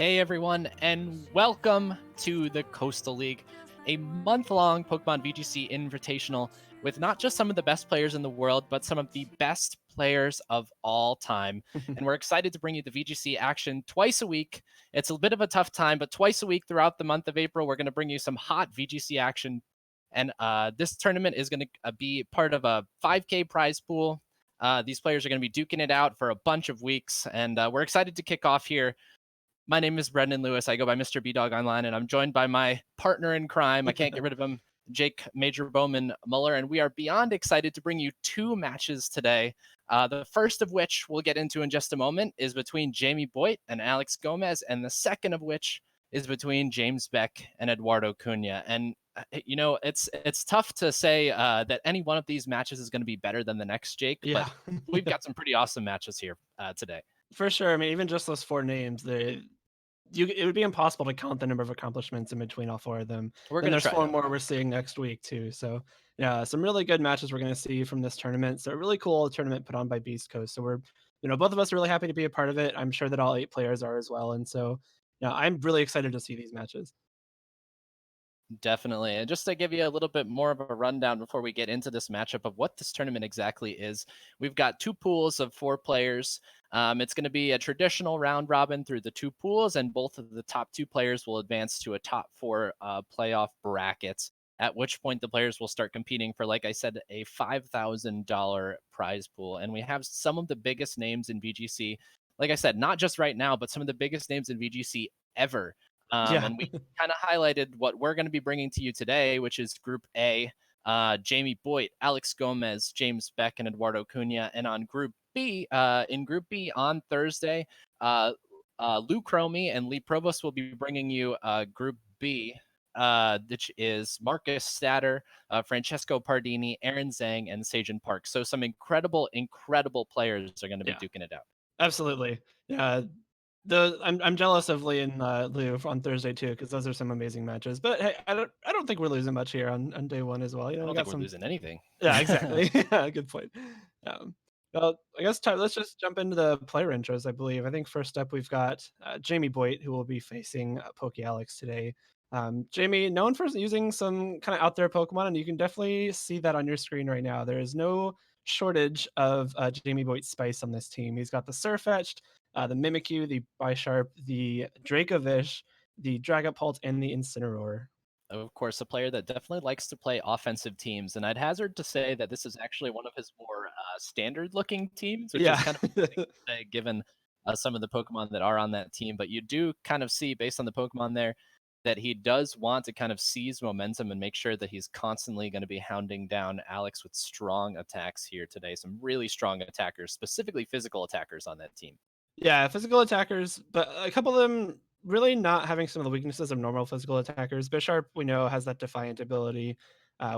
Hey everyone, and welcome to the Coastal League, a month-long Pokemon VGC Invitational with not just some of the best players in the world, but some of the best players of all time. And we're excited to bring you the VGC action twice a week. It's a bit of a tough time, but twice a week throughout the month of April, we're going to bring you some hot VGC action. And this tournament is going to be part of a 5K prize pool. These players are going to be duking it out for a bunch of weeks, and we're excited to kick off here. My name is Brendan Lewis. I go by Mr. B-Dog online, and I'm joined by my partner in crime. I can't get rid of him, Jake Major Bowman Muller, and we are beyond excited to bring you two matches today. The first of which we'll get into in just a moment is between Jamie Boyt and Alex Gomez, and the second of which is between James Beck and Eduardo Cunha. And it's tough to say that any one of these matches is going to be better than the next, Jake. Yeah. But we've got some pretty awesome matches here today. For sure. I mean, even just those four names, it would be impossible to count the number of accomplishments in between all four of them. We're And going to there's try, four though. more we're seeing next week too. So yeah, some really good matches we're going to see from this tournament. So a really cool tournament put on by Beastcoast. So we're, both of us are really happy to be a part of it. I'm sure that all 8 players are as well. And so yeah, I'm really excited to see these matches. Definitely. And just to give you a little bit more of a rundown before we get into this matchup of what this tournament exactly is, we've got two pools of 4 players. It's going to be a traditional round robin through the 2 pools, and both of the top 2 players will advance to a top 4 playoff brackets, at which point the players will start competing for, like I said, a $5,000 prize pool. And we have some of the biggest names in VGC, like I said, not just right now, but some of the biggest names in VGC ever. Yeah. And we kind of highlighted what we're going to be bringing to you today, which is Group A, Jamie Boyt, Alex Gomez, James Beck, and Eduardo Cunha. And on Group B, in Group B on Thursday, Lou Cromie and Lee Provost will be bringing you Group B, which is Marcus Statter, Francesco Pardini, Aaron Zhang, and Sajin Park. So some incredible, incredible players are going to be Yeah. duking it out. Absolutely. Yeah. I'm jealous of Lee and Lou on Thursday too, because those are some amazing matches. But hey, I don't think we're losing much here on day one as well. I We don't think got we're some. losing anything. Yeah, exactly. Yeah, good point. Well, I guess let's just jump into the player intros. I believe. I think first up we've got Jamie Boyt, who will be facing PokeAlex today. Jamie, known for using some kind of out there Pokemon, and you can definitely see that on your screen right now. There is no shortage of Jamie Boyt spice on this team. He's got the Surfetched, the Mimikyu, the Bisharp, the Dracovish, the Dragapult, and the Incineroar. Of course, a player that definitely likes to play offensive teams, and I'd hazard to say that this is actually one of his more standard-looking teams, which is Yeah. kind of amazing to say given some of the Pokemon that are on that team. But you do kind of see, based on the Pokemon there, that he does want to kind of seize momentum and make sure that he's constantly going to be hounding down Alex with strong attacks here today. Some really strong attackers, specifically physical attackers on that team. Yeah, physical attackers, but a couple of them really not having some of the weaknesses of normal physical attackers. Bisharp, we know, has that Defiant ability,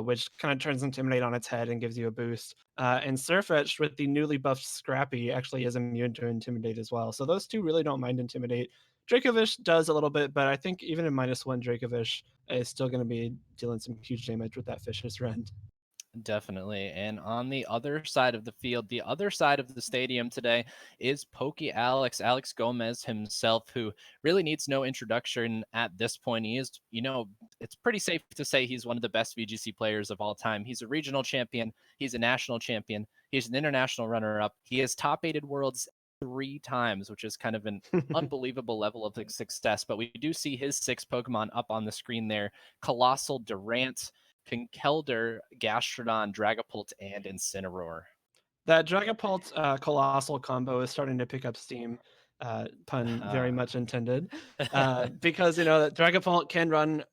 which kind of turns Intimidate on its head and gives you a boost. And Surfetched, with the newly buffed Scrappy, actually is immune to Intimidate as well. So those two really don't mind Intimidate. Dracovish does a little bit, but I think even in -1, Dracovish is still going to be dealing some huge damage with that Vicious Rend. Definitely. And on the other side of the field, the other side of the stadium today is PokeAlex, Alex Gomez himself, who really needs no introduction at this point. He is, it's pretty safe to say he's one of the best VGC players of all time. He's a regional champion, he's a national champion, he's an international runner up. He has top 8 worlds 3 times, which is kind of an unbelievable level of success. But we do see his 6 Pokemon up on the screen there: Colossal, Durant, Conkeldurr, Gastrodon, Dragapult, and Incineroar. That Dragapult Colossal combo is starting to pick up steam, pun very Uh, much intended, because that Dragapult can run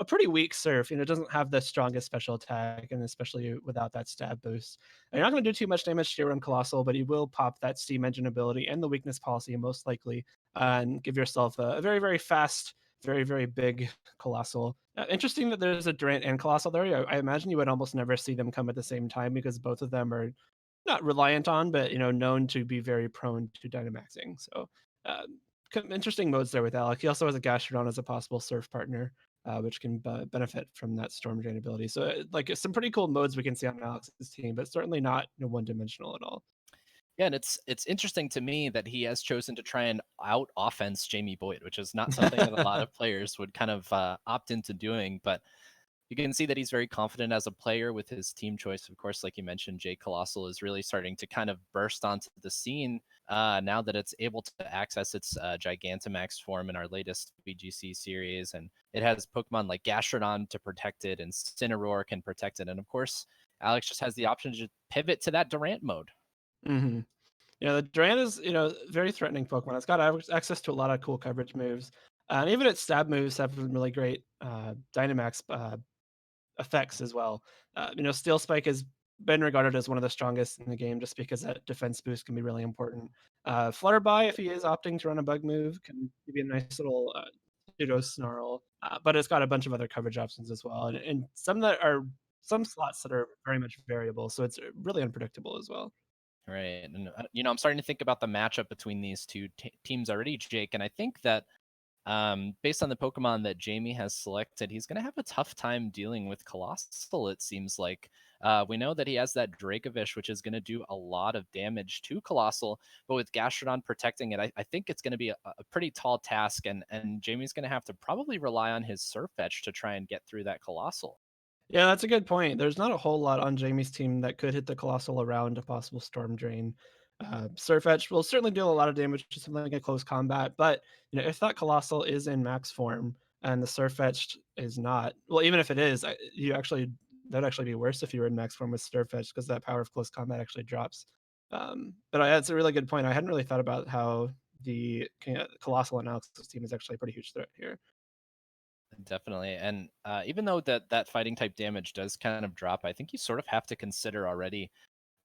a pretty weak surf. It doesn't have the strongest special attack, and especially without that stab boost. And you're not going to do too much damage to your own Colossal, but you will pop that Steam Engine ability and the Weakness Policy most likely, and give yourself a very, very fast, very, very big Colossal. Interesting that there's a Durant and Colossal there. I imagine you would almost never see them come at the same time because both of them are not reliant on, but known to be very prone to Dynamaxing. So uh, interesting modes there with Alec. He also has a Gastrodon as a possible surf partner, which can benefit from that Storm Drain ability. So like some pretty cool modes we can see on Alex's team, but certainly not one-dimensional at all. Yeah, and it's interesting to me that he has chosen to try and out offense Jamie Boyd, which is not something that a lot of players would kind of opt into doing. But you can see that he's very confident as a player with his team choice. Of course, like you mentioned, Jay Colossal is really starting to kind of burst onto the scene now that it's able to access its Gigantamax form in our latest VGC series. And it has Pokemon like Gastrodon to protect it, and Cineroar can protect it. And of course, Alex just has the option to pivot to that Durant mode. Hmm. Yeah, the Durant is, very threatening Pokemon. It's got access to a lot of cool coverage moves. And even its stab moves have some really great Dynamax effects as well. Steel Spike has been regarded as one of the strongest in the game just because that defense boost can be really important. Flutterby, if he is opting to run a bug move, can give you a nice little pseudo snarl, but it's got a bunch of other coverage options as well, and some slots that are very much variable, so it's really unpredictable as well. Right. And, I'm starting to think about the matchup between these two teams already, Jake. And I think that based on the Pokemon that Jamie has selected, he's going to have a tough time dealing with Colossal, it seems like. We know that he has that Dracovish, which is going to do a lot of damage to Colossal, but with Gastrodon protecting it, I think it's going to be a pretty tall task, and Jamie's going to have to probably rely on his Surfetch to try and get through that Colossal. Yeah, that's a good point. There's not a whole lot on Jamie's team that could hit the Colossal around a possible Storm Drain. Surfetch will certainly deal a lot of damage to something like a close combat, but if that Colossal is in max form and the Surfetch is not, well, even if it is, that'd actually be worse if you were in max form with Surfetch because that power of close combat actually drops. But that's a really good point. I hadn't really thought about how the Colossal and Alex's team is actually a pretty huge threat here. Definitely. And even though that fighting type damage does kind of drop, I think you sort of have to consider already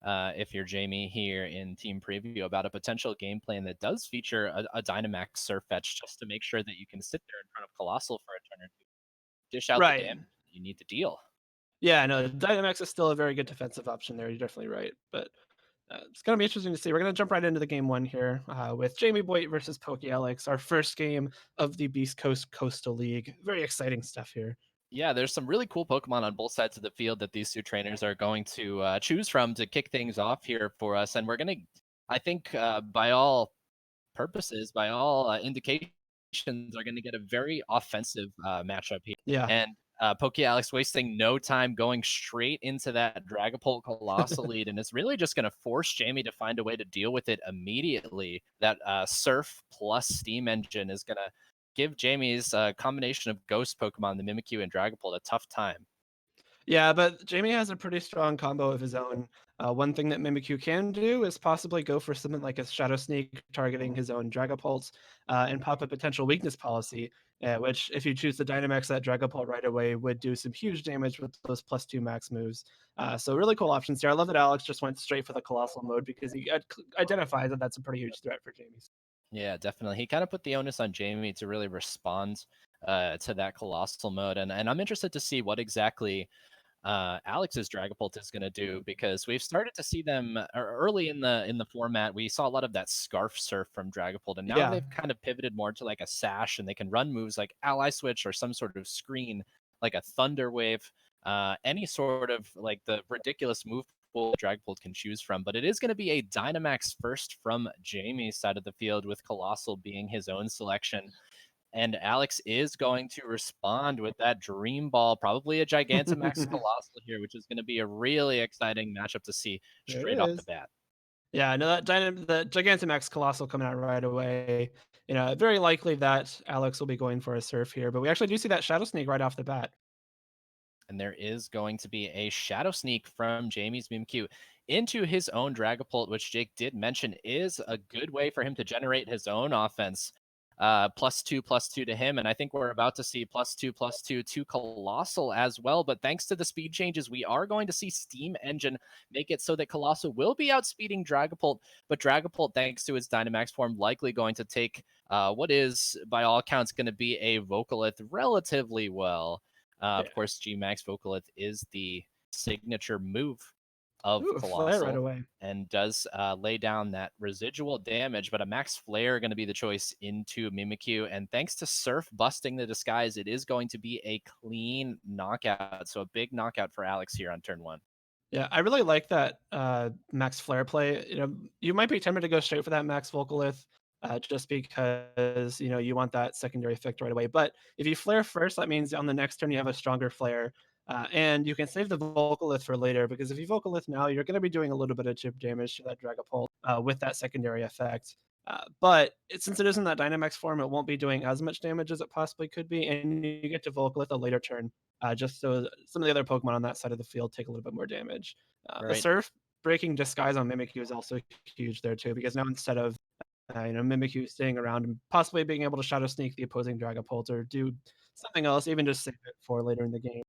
if you're Jamie here in Team Preview about a potential game plan that does feature a Dynamax Surfetch just to make sure that you can sit there in front of Colossal for a turn or two, dish out the Right. damage that you need to deal. Yeah, no, Dynamax is still a very good defensive option there. You're definitely right. But it's going to be interesting to see. We're going to jump right into the game one here with Jamie Boyt versus PokeAlex, our first game of the Beastcoast Coastal League. Very exciting stuff here. Yeah, there's some really cool Pokemon on both sides of the field that these two trainers are going to choose from to kick things off here for us. And we're going to, I think, by all purposes, by all indications, are going to get a very offensive matchup here. Yeah. And PokeAlex wasting no time going straight into that Dragapult Colossal lead, and it's really just going to force Jamie to find a way to deal with it immediately. That Surf plus Steam Engine is going to give Jamie's combination of Ghost Pokemon, the Mimikyu and Dragapult, a tough time. Yeah, but Jamie has a pretty strong combo of his own. One thing that Mimikyu can do is possibly go for something like a Shadow Sneak targeting his own Dragapult and pop a potential weakness policy, which, if you choose to Dynamax that Dragapult right away, would do some huge damage with those +2 max moves. So, really cool options here. I love that Alex just went straight for the Colossal mode because he identifies that that's a pretty huge threat for Jamie. Yeah, definitely. He kind of put the onus on Jamie to really respond to that Colossal mode, and I'm interested to see what exactly Alex's Dragapult is going to do because we've started to see them early in the format. We saw a lot of that Scarf Surf from Dragapult, and now Yeah. they've kind of pivoted more to like a Sash, and they can run moves like Ally Switch or some sort of screen, like a Thunder Wave, any sort of like the ridiculous move pool that Dragapult can choose from. But it is going to be a Dynamax first from Jamie's side of the field, with Colossal being his own selection. And Alex is going to respond with that Dream Ball, probably a Gigantamax Colossal here, which is going to be a really exciting matchup to see There it straight off the is. bat. Yeah, no, the Gigantamax Colossal coming out right away. Very likely that Alex will be going for a Surf here, but we actually do see that Shadow Sneak right off the bat. And there is going to be a Shadow Sneak from Jamie's Mimikyu into his own Dragapult, which Jake did mention is a good way for him to generate his own offense. +2/+2 to him, and I think we're about to see +2/+2 to Colossal as well. But thanks to the speed changes, we are going to see Steam Engine make it so that Colossal will be outspeeding Dragapult, but Dragapult, thanks to its Dynamax form, likely going to take what is, by all accounts, going to be a Vocalith relatively well. Yeah. Of course, Gmax Vocalith is the signature move of Ooh, flare right Colossal away. and does lay down that residual damage, but a Max Flare going to be the choice into Mimikyu. And thanks to Surf busting the disguise, it is going to be a clean knockout. So a big knockout for Alex here on turn one. Yeah, I really like that max flare play. You might be tempted to go straight for that max Volcolith, just because you want that secondary effect right away. But if you flare first, that means on the next turn you have a stronger flare, and you can save the Volcolith for later. Because if you Volcolith now, you're going to be doing a little bit of chip damage to that Dragapult with that secondary effect. Since it isn't that Dynamax form, it won't be doing as much damage as it possibly could be, and you get to Volcolith a later turn, just so some of the other Pokemon on that side of the field take a little bit more damage. The Right. Surf breaking Disguise on Mimikyu is also huge there too, because now instead of Mimikyu staying around and possibly being able to Shadow Sneak the opposing Dragapult or do something else, even just save it for later in the game.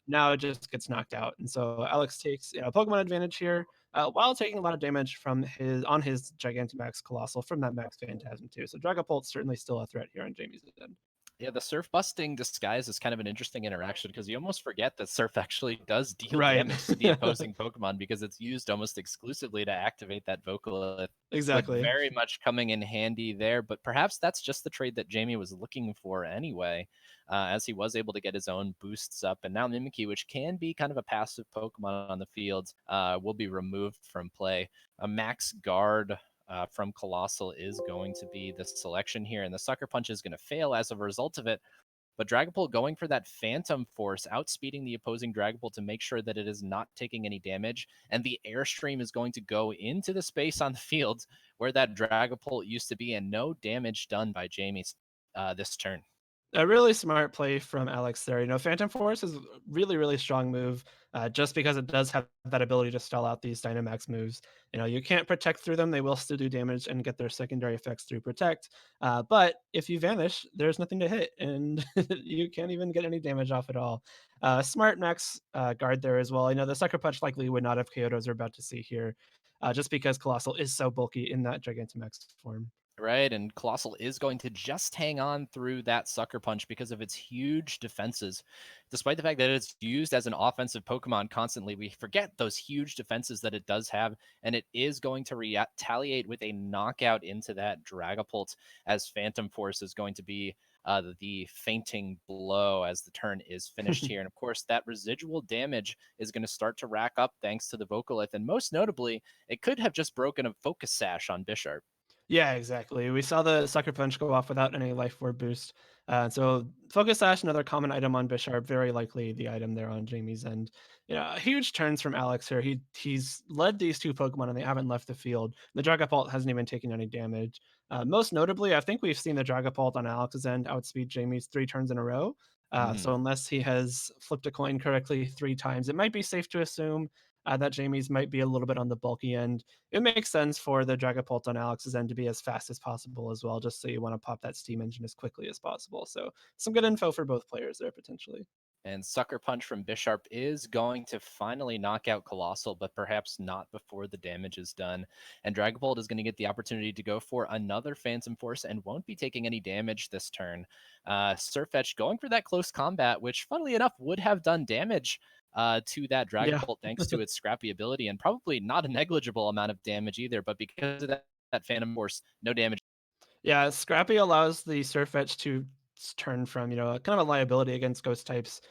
Now it just gets knocked out, and so Alex takes Pokemon advantage here, while taking a lot of damage from his Gigantamax Colossal from that Max Phantasm too. So Dragapult's certainly still a threat here on Jamie's end. Yeah, the surf busting disguise is kind of an interesting interaction because you almost forget that surf actually does deal Right. damage to the opposing Pokemon because it's used almost exclusively to activate that Vocalith, with Exactly. very much coming in handy there. But perhaps that's just the trade that Jamie was looking for anyway, as he was able to get his own boosts up. And now Mimikyu, which can be kind of a passive Pokemon on the field, will be removed from play. A max guard from Colossal is going to be the selection here, and the Sucker Punch is going to fail as a result of it. But Dragapult going for that Phantom Force, outspeeding the opposing Dragapult to make sure that it is not taking any damage, and the Airstream is going to go into the space on the field where that Dragapult used to be, and no damage done by Jamie this turn. A really smart play from Alex there. Phantom Force is a really, really strong move, just because it does have that ability to stall out these Dynamax moves. You can't protect through them; they will still do damage and get their secondary effects through protect. But if you vanish, there's nothing to hit, and you can't even get any damage off at all. Smart max guard there as well. The Sucker Punch likely would not have KO'd as we're about to see here, just because Colossal is so bulky in that Gigantamax form. Right, and Colossal is going to just hang on through that Sucker Punch because of its huge defenses. Despite the fact that it's used as an offensive Pokemon constantly, we forget those huge defenses that it does have, and it is going to retaliate with a knockout into that Dragapult, as Phantom Force is going to be the fainting blow as the turn is finished here. And of course, that residual damage is going to start to rack up thanks to the Vocalith, and most notably, it could have just broken a Focus Sash on Bisharp. Yeah, exactly. We saw the Sucker Punch go off without any Life Orb boost. So Focus Sash, another common item on Bisharp, very likely the item there on Jamie's end. Huge turns from Alex here. He's led these two Pokemon and they haven't left the field. The Dragapult hasn't even taken any damage. Most notably, I think we've seen the Dragapult on Alex's end outspeed Jamie's 3 turns in a row. So Mm. unless he has flipped a coin correctly 3 times, it might be safe to assume that Jamie's might be a little bit on the bulky end. It makes sense for the Dragapult on Alex's end to be as fast as possible as well, just so you want to pop that steam engine as quickly as possible. So some good info for both players there potentially. And Sucker Punch from Bisharp is going to finally knock out Colossal, but perhaps not before the damage is done. And Dragapult is going to get the opportunity to go for another Phantom Force and won't be taking any damage this turn. Surfetch going for that close combat, which, funnily enough, would have done damage to that Yeah. Dragapult thanks to its scrappy ability, and probably not a negligible amount of damage either. But because of that Phantom Force, no damage. Yeah, Scrappy allows the Surfetch to turn from, kind of a liability against ghost types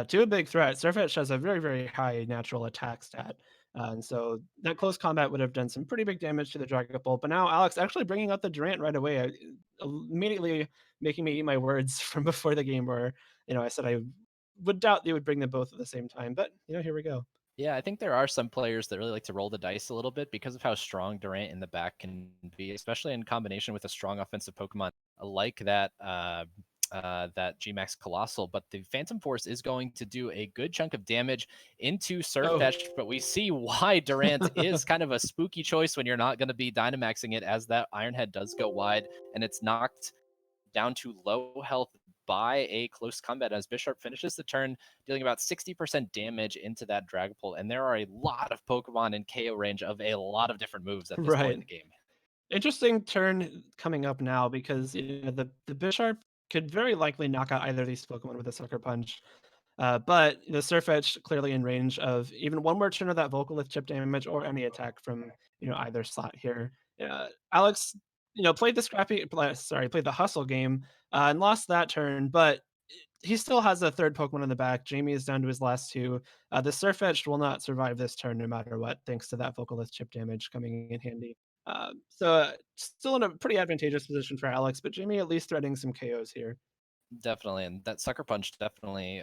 to a big threat. Surfetch has a very, very high natural attack stat. And so that close combat would have done some pretty big damage to the Dragapult. But now Alex actually bringing out the Durant right away, immediately making me eat my words from before the game where, I said I would doubt they would bring them both at the same time. But, here we go. Yeah, I think there are some players that really like to roll the dice a little bit because of how strong Durant in the back can be, especially in combination with a strong offensive Pokemon like that Gmax Colossal. But the Phantom Force is going to do a good chunk of damage into Oh, Surfetch, but we see why Durant is kind of a spooky choice when you're not going to be Dynamaxing it, as that Iron Head does go wide and it's knocked down to low health by a close combat as Bisharp finishes the turn, dealing about 60% damage into that Dragapult. And there are a lot of Pokemon in KO range of a lot of different moves at this point in right. the game. Interesting turn coming up now because the Bisharp could very likely knock out either of these Pokemon with a Sucker Punch. But the Surfetch clearly in range of even one more turn of that Volcalith chip damage or any attack from either slot here. Alex, played the hustle game and lost that turn, but he still has a third Pokemon in the back. Jamie is down to his last two. The Surfetch'd will not survive this turn no matter what, thanks to that Vocalith chip damage coming in handy. Still in a pretty advantageous position for Alex, but Jamie at least threading some KOs here. Definitely, and that sucker punch definitely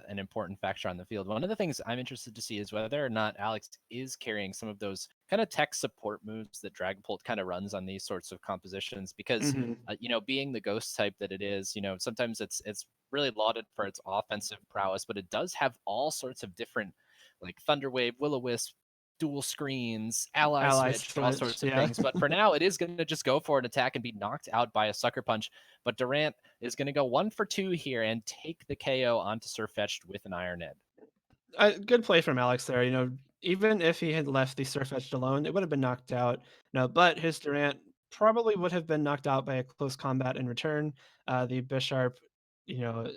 an important factor on the field. One of the things I'm interested to see is whether or not Alex is carrying some of those kind of tech support moves that Dragapult kind of runs on these sorts of compositions. Because Mhm. being the ghost type that it is, sometimes it's really lauded for its offensive prowess, but it does have all sorts of different like Thunderwave, Will-O-Wisp, dual screens, ally Ally switch, all switch, sorts of yeah. things. But for now, it is going to just go for an attack and be knocked out by a sucker punch. But Durant is going to go 1 for 2 here and take the KO onto Surfetched with an Iron Head. Good play from Alex there. Even if he had left the Surfetch'd alone, it would have been knocked out. No, but his Durant probably would have been knocked out by a close combat in return. The Bisharp,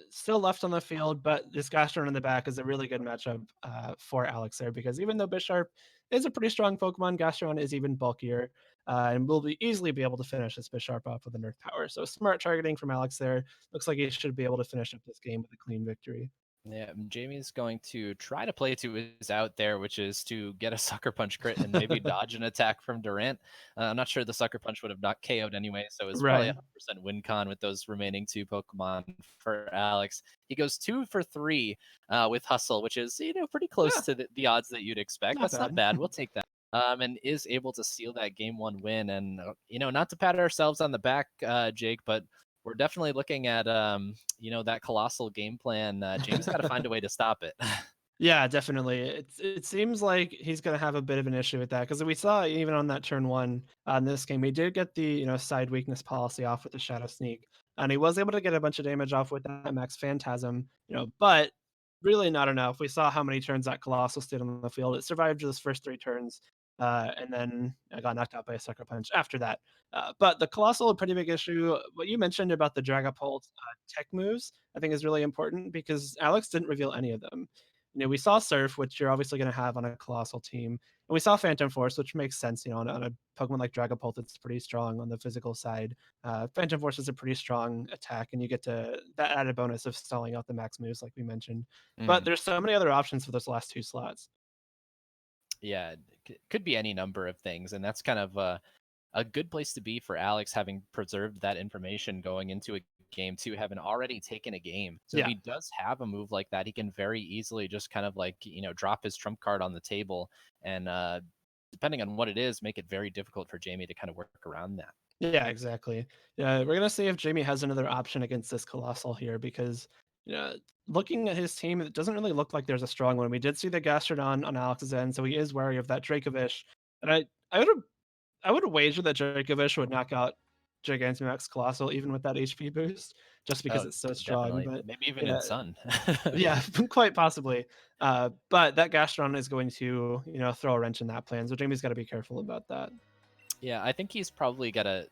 still left on the field, but this Gastron in the back is a really good matchup for Alex there because even though Bisharp is a pretty strong Pokemon, Gastron is even bulkier and will easily be able to finish this Bisharp off with a Nerf power. So smart targeting from Alex there. Looks like he should be able to finish up this game with a clean victory. Yeah, Jamie's going to try to play to his out there, which is to get a sucker punch crit and maybe dodge an attack from Durant. I'm not sure the sucker punch would have not KO'd anyway, so it's probably Right. 100% win con with those remaining 2 Pokemon for Alex. He goes 2 for 3 with Hustle, which is pretty close Yeah, to the odds that you'd expect. not That's not bad. bad. We'll take that. And is able to seal that game 1 win. And not to pat ourselves on the back, Jake, but we're definitely looking at that colossal game plan. Jamie's got to find a way to stop it. Yeah, definitely. It seems like he's gonna have a bit of an issue with that because we saw even on that turn one on this game, he did get the side weakness policy off with the Shadow Sneak, and he was able to get a bunch of damage off with that Max Phantasm. But really not enough. We saw how many turns that Colossal stayed on the field. It survived those first 3 turns, and then I got knocked out by a Sucker Punch after that. But the Colossal, a pretty big issue. What you mentioned about the Dragapult tech moves, I think is really important because Alex didn't reveal any of them. We saw Surf, which you're obviously going to have on a Colossal team, and we saw Phantom Force, which makes sense. On a Pokemon like Dragapult, that's pretty strong on the physical side. Phantom Force is a pretty strong attack, and you get to that added bonus of stalling out the max moves, like we mentioned. But Mm. there's so many other options for those last 2 slots. Yeah, it could be any number of things, and that's kind of a good place to be for Alex, having preserved that information going into a game too, having already taken a game. So if Yeah, he does have a move like that, he can very easily just kind of like drop his trump card on the table, and depending on what it is, make it very difficult for Jamie to kind of work around that. yeah, exactly. Yeah, we're gonna see if Jamie has another option against this Colossal here because looking at his team, it doesn't really look like there's a strong one. We did see the Gastrodon on Alex's end, so he is wary of that Dracovish. And I would wager that Dracovish would knock out Gigantamax Colossal even with that HP boost, just because Oh, it's so strong. definitely, But maybe even in yeah, Sun. yeah, quite possibly. But that Gastron is going to, throw a wrench in that plan. So Jamie's got to be careful about that. Yeah, I think he's probably gotta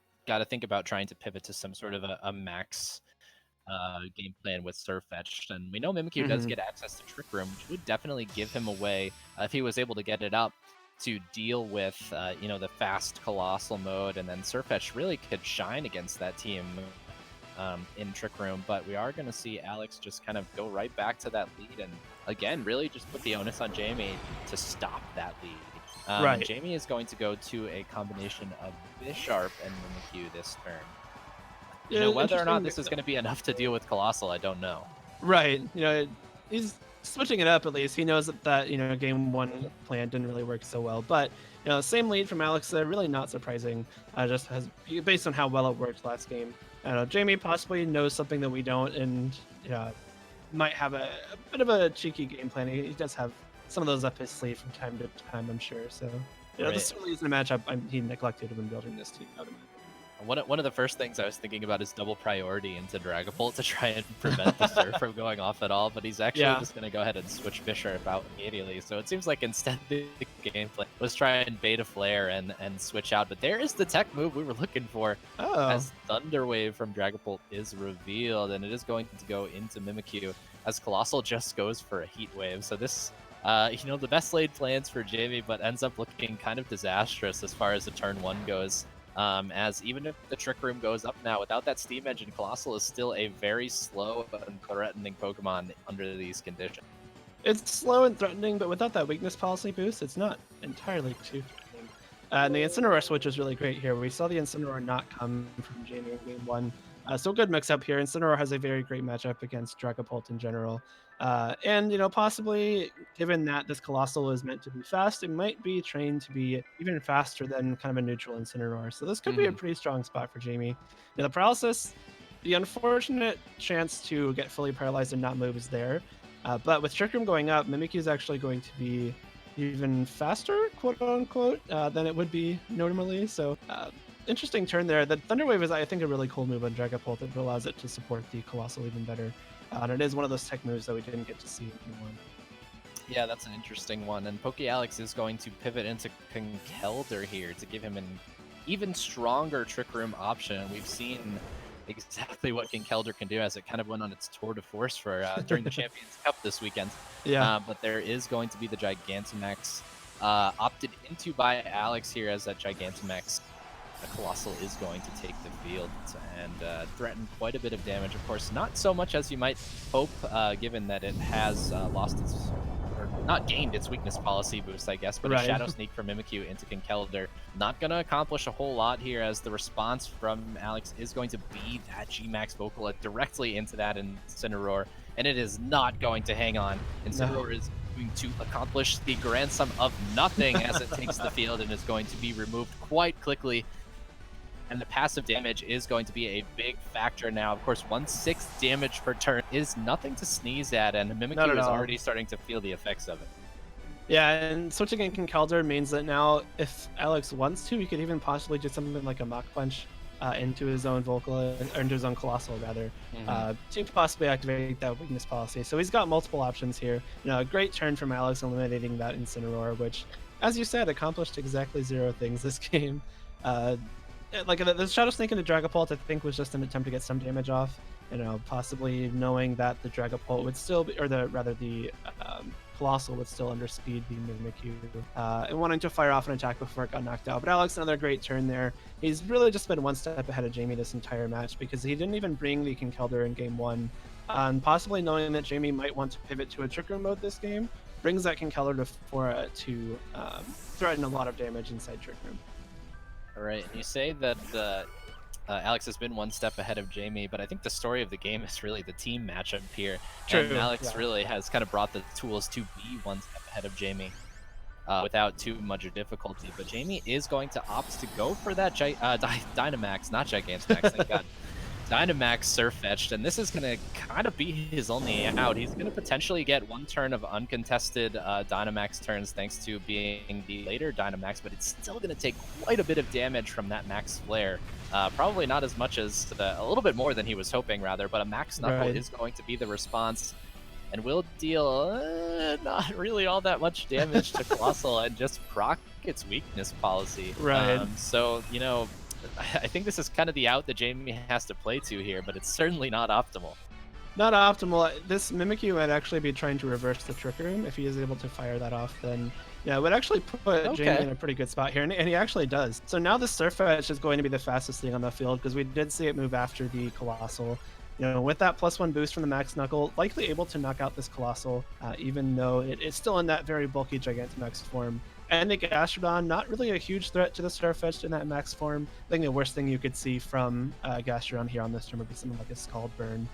think about trying to pivot to some sort of a max game plan with Surfetched. And we know Mimikyu does Hmm. get access to Trick Room, which would definitely give him a way, if he was able to get it up, to deal with the fast Colossal mode. And then Surfetched really could shine against that team in Trick Room. But we are going to see Alex just kind of go right back to that lead and, again, really just put the onus on Jamie to stop that lead. And Right. Jamie is going to go to a combination of Bisharp and Mimikyu this turn. Yeah, Whether or not interesting. this is going to be enough to deal with Colossal, I don't know. Right. He's switching it up at least. He knows that game one plan didn't really work so well. But same lead from Alex. Really not surprising. Just has based on how well it worked last game. I don't know. Jamie possibly knows something that we don't, and might have a bit of a cheeky game plan. He does have some of those up his sleeve from time to time, I'm sure. So Right. this really isn't a matchup he neglected when building this team. One of the first things I was thinking about is double priority into Dragapult to try and prevent the Surf from going off at all, but he's actually Yeah. just going to go ahead and switch Bisharp out immediately. So it seems like instead the gameplay was try and bait a flare and switch out. But there is the tech move we were looking for, Oh. as Thunder Wave from Dragapult is revealed, and it is going to go into Mimikyu as Colossal just goes for a Heat Wave. So this, the best laid plans for Jamie, but ends up looking kind of disastrous as far as the turn one goes. as even if the Trick Room goes up now, without that Steam Engine, Colossal is still a very slow and threatening Pokemon under these conditions. It's slow and threatening, but without that weakness policy boost, it's not entirely too threatening. And the Incineroar switch is really great here. We saw the Incineroar not come from Jamie in game 1. So good mix up here. Incineroar has a very great matchup against Dragapult in general. And, possibly, given that this Colossal is meant to be fast, it might be trained to be even faster than kind of a neutral Incineroar. So this could be a pretty strong spot for Jamie. The paralysis, the unfortunate chance to get fully paralyzed and not move is there. But with Trick Room going up, Mimikyu is actually going to be even faster, quote unquote, than it would be normally. So interesting turn there. The Thunder Wave is, I think, a really cool move on Dragapult that allows it to support the Colossal even better. And it is one of those tech moves that we didn't get to see in Q1. Yeah, that's an interesting one. And PokeAlex is going to pivot into Conkeldurr here to give him an even stronger Trick Room option. We've seen exactly what Conkeldurr can do, as it kind of went on its tour de force for during the Champions Cup this weekend. Yeah. But there is going to be the Gigantamax opted into by Alex here, as that Gigantamax Colossal is going to take the field and threaten quite a bit of damage. Of course, not so much as you might hope, given that it has lost its, or not gained its weakness policy boost, I guess, but a Shadow Sneak from Mimikyu into Conkeldurr. Not going to accomplish a whole lot here, as the response from Alex is going to be that G-Max Vocaloid directly into that Incineroar, and it is not going to hang on. Incineroar is going to accomplish the grand sum of nothing as it takes the field and is going to be removed quite quickly. And the passive damage is going to be a big factor now. Of course, 1/6 damage per turn is nothing to sneeze at, and Mimikyu is already starting to feel the effects of it. Yeah, and switching in Conkeldurr means that now, if Alex wants to, he could even possibly do something like a Mach Punch into his own Vocaloid, or into his own Colossal, rather, to possibly activate that weakness policy. So he's got multiple options here. A great turn from Alex eliminating that Incineroar, which, as you said, accomplished exactly 0 things this game. Like the Shadow Sneak into Dragapult, I think, was just an attempt to get some damage off. Possibly knowing that the Dragapult would still be, or the Colossal would still underspeed the Mimikyu, and wanting to fire off an attack before it got knocked out. But Alex, another great turn there. He's really just been one step ahead of Jamie this entire match, because he didn't even bring the Conkeldurr in game 1. Possibly knowing that Jamie might want to pivot to a Trick Room mode this game, brings that Conkeldurr to Fora to threaten a lot of damage inside Trick Room. All right, and you say that Alex has been one step ahead of Jamie, but I think the story of the game is really the team matchup here. True. And Alex really has kind of brought the tools to be one step ahead of Jamie without too much difficulty. But Jamie is going to opt to go for that Dynamax, not Gigantamax, thank God. Dynamax Surfetched, and this is going to kind of be his only out. He's going to potentially get one turn of uncontested Dynamax turns thanks to being the later Dynamax, but it's still going to take quite a bit of damage from that Max Flare. Probably not as much as a little bit more than he was hoping, rather, but a Max Knuckle is going to be the response and will deal not really all that much damage to Colossal and just proc its weakness policy. So, I think this is kind of the out that Jamie has to play to here, but it's certainly not optimal. Not optimal. This Mimikyu might actually be trying to reverse the Trick Room. If he is able to fire that off, then yeah, it would actually put Jamie in a pretty good spot here, and he actually does. So now the Surfetch is going to be the fastest thing on the field, because we did see it move after the Colossal. With that +1 boost from the Max Knuckle, likely able to knock out this Colossal, even though it is still in that very bulky Gigantamax form. And the Gastrodon, not really a huge threat to the Starfetch'd in that max form. I think the worst thing you could see from Gastrodon here on this turn would be something like a Scald Burn.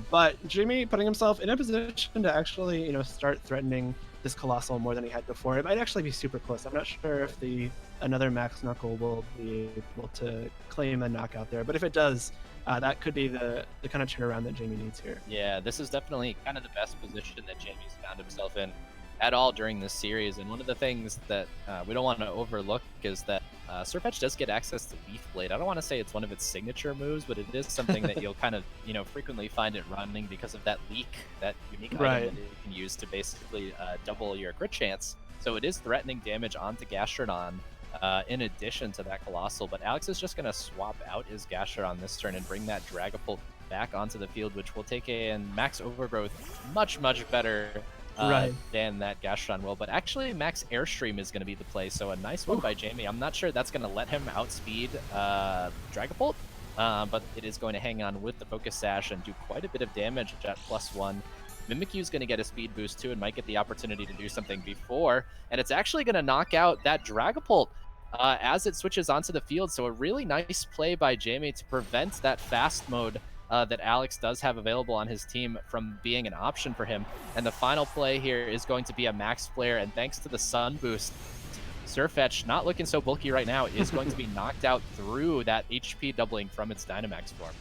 But Jamie putting himself in a position to actually, start threatening this Colossal more than he had before. It might actually be super close. I'm not sure if another Max Knuckle will be able to claim a knockout there, but if it does, that could be the kind of turnaround that Jamie needs here. Yeah, this is definitely kind of the best position that Jamie's found himself in at all during this series, and one of the things that we don't want to overlook is that Surfetch does get access to Leaf Blade. I don't want to say it's one of its signature moves, but it is something that you'll kind of frequently find it running because of that leak, that unique item that you can use to basically double your crit chance. So it is threatening damage onto Gastrodon in addition to that Colossal, but Alex is just going to swap out his Gastrodon this turn and bring that Dragapult back onto the field, which will take a Max Overgrowth much better Right. than that Gastron will. But actually, Max Airstream is going to be the play, so a nice one Ooh. by Jamie. I'm not sure that's going to let him outspeed Dragapult, but it is going to hang on with the Focus Sash and do quite a bit of damage at +1. Mimikyu is going to get a speed boost too and might get the opportunity to do something before, and it's actually going to knock out that Dragapult as it switches onto the field. So a really nice play by Jamie to prevent that fast mode that Alex does have available on his team from being an option for him. And the final play here is going to be a max flare, and thanks to the sun boost, Surfetch, not looking so bulky right now, is going to be knocked out through that HP doubling from its Dynamax form.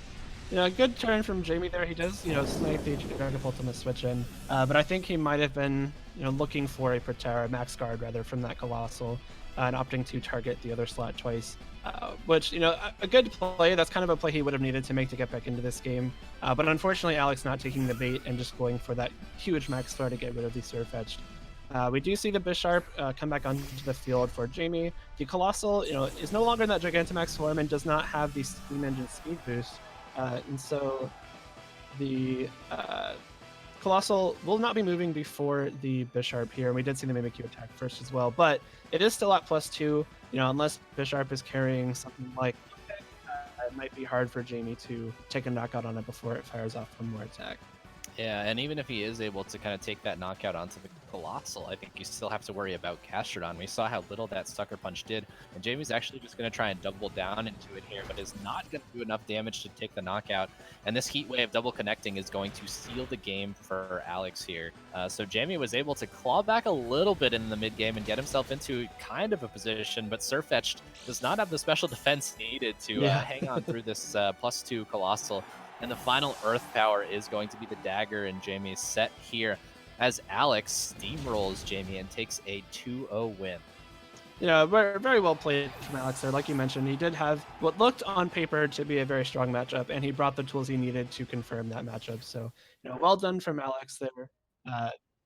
Good turn from Jamie there. He does, snipe the Dragapult on the switch in, but I think he might have been, looking for a Protera, Max Guard rather, from that Colossal, and opting to target the other slot twice, which, a good play. That's kind of a play he would have needed to make to get back into this game, but unfortunately, Alex not taking the bait and just going for that huge Max Flare to get rid of the Surfetched. We do see the Bisharp come back onto the field for Jamie. The Colossal, is no longer in that Gigantamax form and does not have the Steam Engine speed boost. And so the Colossal will not be moving before the Bisharp here. We did see the Mimikyu attack first as well, but it is still at +2. Unless Bisharp is carrying something like it might be hard for Jamie to take a knockout on it before it fires off one more attack. Yeah, and even if he is able to kind of take that knockout onto the Colossal, I think you still have to worry about Gastrodon. We saw how little that Sucker Punch did, and Jamie's actually just going to try and double down into it here, but is not going to do enough damage to take the knockout. And this Heat Wave double connecting is going to seal the game for Alex here. So Jamie was able to claw back a little bit in the mid-game and get himself into kind of a position, but Surfetched does not have the special defense needed to hang on through this +2 Colossal. And the final Earth Power is going to be the dagger in Jamie's set here as Alex steamrolls Jamie and takes a 2-0 win. Very well played from Alex there. Like you mentioned, he did have what looked on paper to be a very strong matchup, and he brought the tools he needed to confirm that matchup. So, well done from Alex there.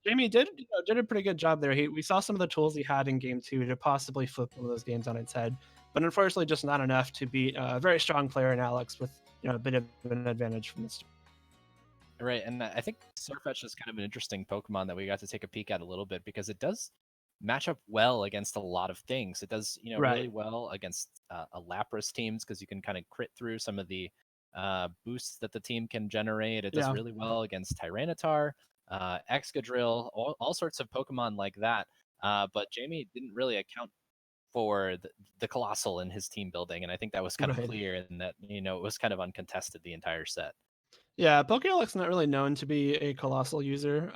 Jamie did a pretty good job there. We saw some of the tools he had in game 2 to possibly flip one of those games on its head, but unfortunately just not enough to beat a very strong player in Alex with a bit of an advantage from this. Right, and I think Surfetch is kind of an interesting Pokemon that we got to take a peek at a little bit because it does match up well against a lot of things. It does, really well against a Lapras teams because you can kind of crit through some of the boosts that the team can generate. It does really well against Tyranitar, Excadrill, all sorts of Pokemon like that. But Jamie didn't really account for the Colossal in his team building, and I think that was kind of clear in that, it was kind of uncontested the entire set. Yeah, PokeAlex not really known to be a Colossal user.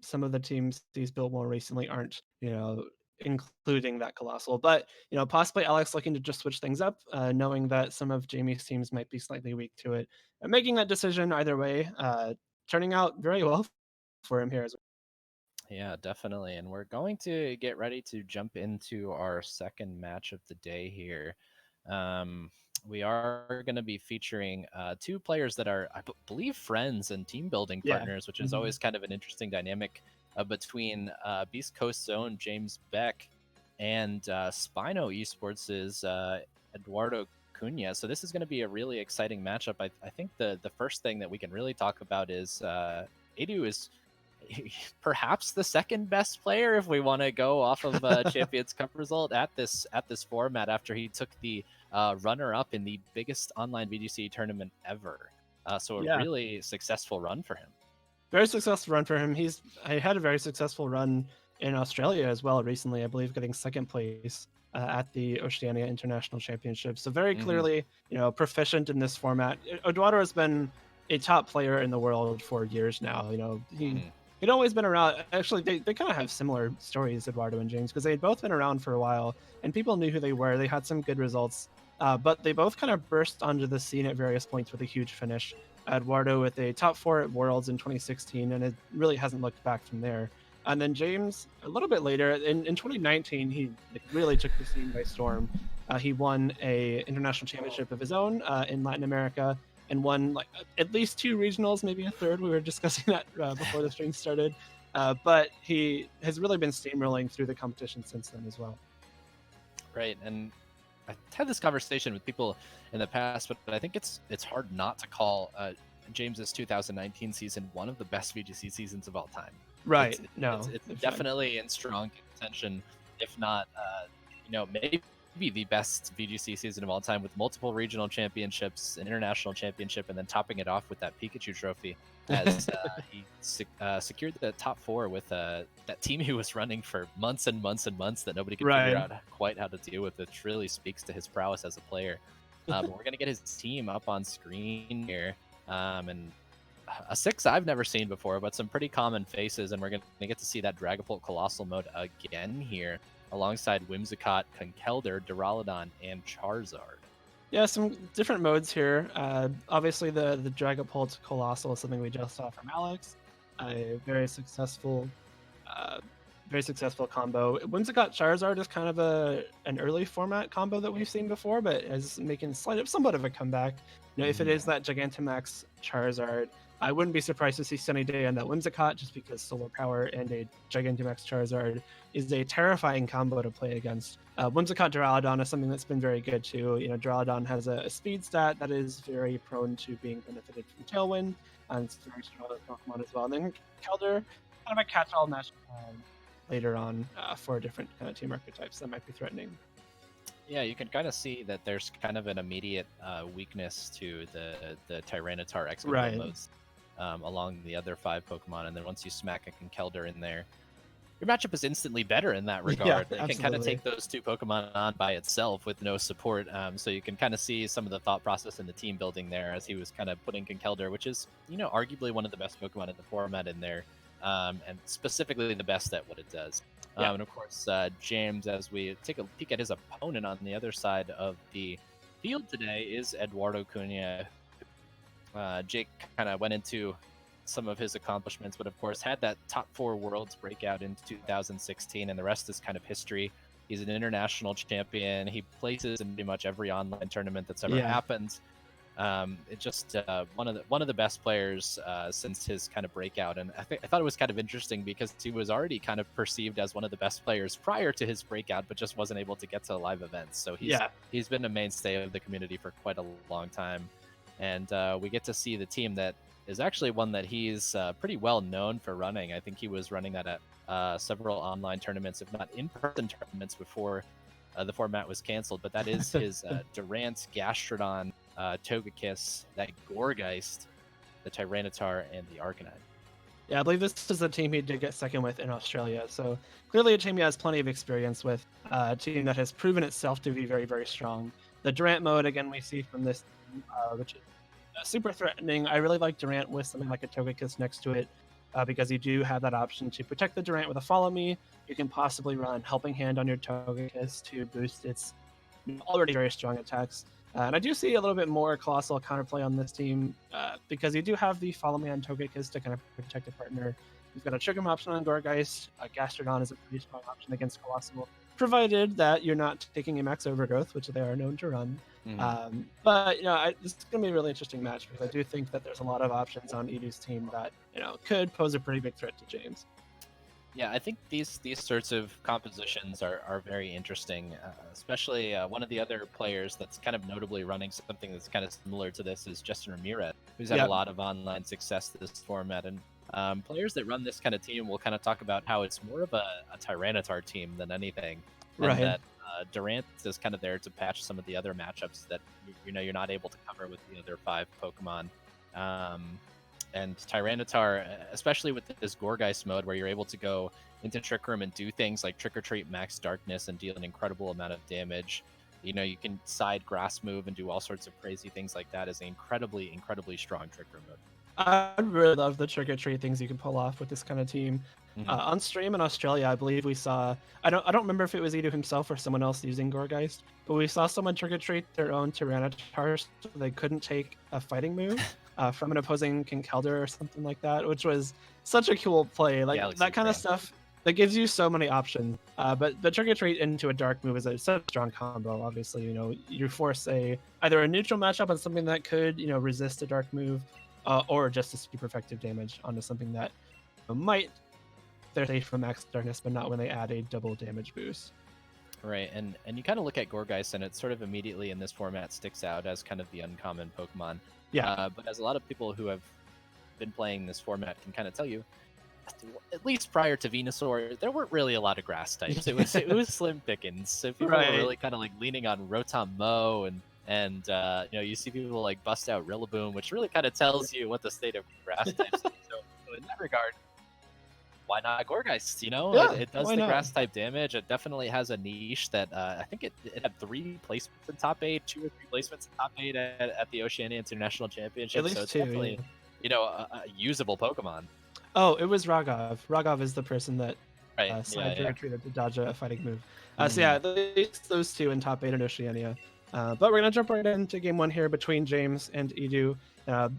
Some of the teams he's built more recently aren't, including that Colossal. But, possibly Alex looking to just switch things up, knowing that some of Jamie's teams might be slightly weak to it. And making that decision either way, turning out very well for him here as well. Yeah, definitely. And we're going to get ready to jump into our second match of the day here. We are going to be featuring two players that are, I believe, friends and team building partners, which is always kind of an interesting dynamic between Beastcoast's own James Beck and Spino Esports' Eduardo Cunha. So this is going to be a really exciting matchup. I think the first thing that we can really talk about is Edu is perhaps the second best player if we want to go off of Champions Cup result at this format after he took the runner-up in the biggest online VGC tournament ever. So a really successful run for him. Very successful run for him. I had a very successful run in Australia as well recently, I believe, getting second place at the Oceania International Championship. So very clearly, proficient in this format. Eduardo has been a top player in the world for years now. He'd always been around. Actually, they kind of have similar stories, Eduardo and James, because they had both been around for a while, and people knew who they were. They had some good results, but they both kind of burst onto the scene at various points with a huge finish. Eduardo with a top 4 at Worlds in 2016, and it really hasn't looked back from there. And then James, a little bit later, in 2019, he really took the scene by storm. He won a international championship of his own in Latin America, and won at least 2 regionals, maybe a third. We were discussing that before the stream started. But he has really been steamrolling through the competition since then as well. Right, and I had this conversation with people in the past, but I think it's hard not to call James's 2019 season one of the best VGC seasons of all time. Right. It's No, it's they should. definitely in strong contention, if not, maybe the best VGC season of all time with multiple regional championships, an international championship, and then topping it off with that Pikachu trophy as he secured the top 4 with that team he was running for months and months and months that nobody could figure Right. out quite how to deal with, which really speaks to his prowess as a player. But we're going to get his team up on screen here. And a 6 I've never seen before, but some pretty common faces, and we're going to get to see that Dragapult Colossal mode again here, alongside Whimsicott, Conkeldurr, Duraludon, and Charizard. Yeah, some different modes here. Obviously, the Dragapult Colossal is something we just saw from Alex. A uh, very successful combo. Whimsicott Charizard is kind of an early format combo that we've seen before, but is making somewhat of a comeback. If it is that Gigantamax Charizard, I wouldn't be surprised to see Sunny Day on that Whimsicott, just because solar power and a Gigantamax Charizard is a terrifying combo to play against. Whimsicott Duraludon is something that's been very good too. Duraludon has a speed stat that is very prone to being benefited from Tailwind, and it's very strong Pokemon as well. And then Kelder, kind of a catch-all match later on for different kind of team archetypes that might be threatening. Yeah, you can kind of see that there's kind of an immediate weakness to the Tyranitar Excadrill modes along the other 5 Pokemon, and then once you smack a Conkeldurr in there, your matchup is instantly better in that regard. Yeah, it can kind of take those 2 Pokemon on by itself with no support, so you can kind of see some of the thought process in the team building there as he was kind of putting Conkeldurr, which is, arguably one of the best Pokemon in the format in there, and specifically the best at what it does. And of course, James, as we take a peek at his opponent on the other side of the field today, is Eduardo Cunha. Jake kind of went into some of his accomplishments, but of course had that top 4 worlds breakout in 2016, and the rest is kind of history. He's an international champion. He places in pretty much every online tournament that's ever happened. It's just one of the best players since his kind of breakout, and I thought it was kind of interesting because he was already kind of perceived as one of the best players prior to his breakout, but just wasn't able to get to live events. So he's been a mainstay of the community for quite a long time, and we get to see the team that is actually one that he's pretty well known for running. I think he was running that at several online tournaments, if not in-person tournaments, before the format was canceled. But that is his Durant, Gastrodon, Togekiss, that Gourgeist, the Tyranitar, and the Arcanine. Yeah, I believe this is the team he did get second with in Australia. So clearly a team he has plenty of experience with, a team that has proven itself to be very, very strong. The Durant mode, again, we see from this team, which is super threatening. I really like Durant with something like a Togekiss next to it, because you do have that option to protect the Durant with a Follow Me. You can possibly run Helping Hand on your Togekiss to boost its already very strong attacks. And I do see a little bit more Colossal counterplay on this team, because you do have the Follow Me on Togekiss to kind of protect a partner. You've got a Trick 'em option on Gourgeist. Gastrodon is a pretty strong option against Colossal, provided that you're not taking a Max Overgrowth, which they are known to run. But this is going to be a really interesting match because I do think that there's a lot of options on Edu's team that could pose a pretty big threat to James. Yeah, I think these sorts of compositions are very interesting, especially one of the other players that's kind of notably running something that's kind of similar to this is Justin Ramirez, who's had a lot of online success this format. And players that run this kind of team will kind of talk about how it's more of a Tyranitar team than anything. And that Durant is kind of there to patch some of the other matchups that you're not able to cover with the other 5 Pokemon. And Tyranitar, especially with this Gourgeist mode where you're able to go into Trick Room and do things like Trick or Treat Max Darkness and deal an incredible amount of damage. You can side Grass Move and do all sorts of crazy things like that as an incredibly, incredibly strong Trick Room mode. I really love the Trick or Treat things you can pull off with this kind of team. On stream in Australia, I believe we saw, I don't remember if it was Edu himself or someone else using Gourgeist, but we saw someone Trick or Treat their own Tyranitar so they couldn't take a fighting move from an opposing Conkeldurr or something like that, which was such a cool play. Like that kind of stuff that gives you so many options. But the Trick or Treat into a dark move is such a strong combo. Obviously, you force either a neutral matchup on something that could resist a dark move, or just a super effective damage onto something that might they're safe from Max Darkness, but not when they add a double damage boost. Right, and you kind of look at Gourgeist, and it sort of immediately in this format sticks out as kind of the uncommon Pokemon. Yeah. But as a lot of people who have been playing this format can kind of tell you, at least prior to Venusaur, there weren't really a lot of grass types. It was slim pickings. So people were really kind of like leaning on Rotom Mow, and you see people like bust out Rillaboom, which really kind of tells you what the state of grass types is. So in that regard, why not Gourgeist? Yeah, it does why the not? grass type damage. It definitely has a niche that I think it had 3 placements in top 8, 2 or 3 placements in top 8 at the Oceania International Championship. At least so it's 2, definitely a usable Pokemon. Oh, it was Raghav. Raghav is the person that Right. side retreated to dodge a fighting move. Mhm. So yeah, at least those 2 in top 8 in Oceania. But we're gonna jump right into game 1 here between James and Edu.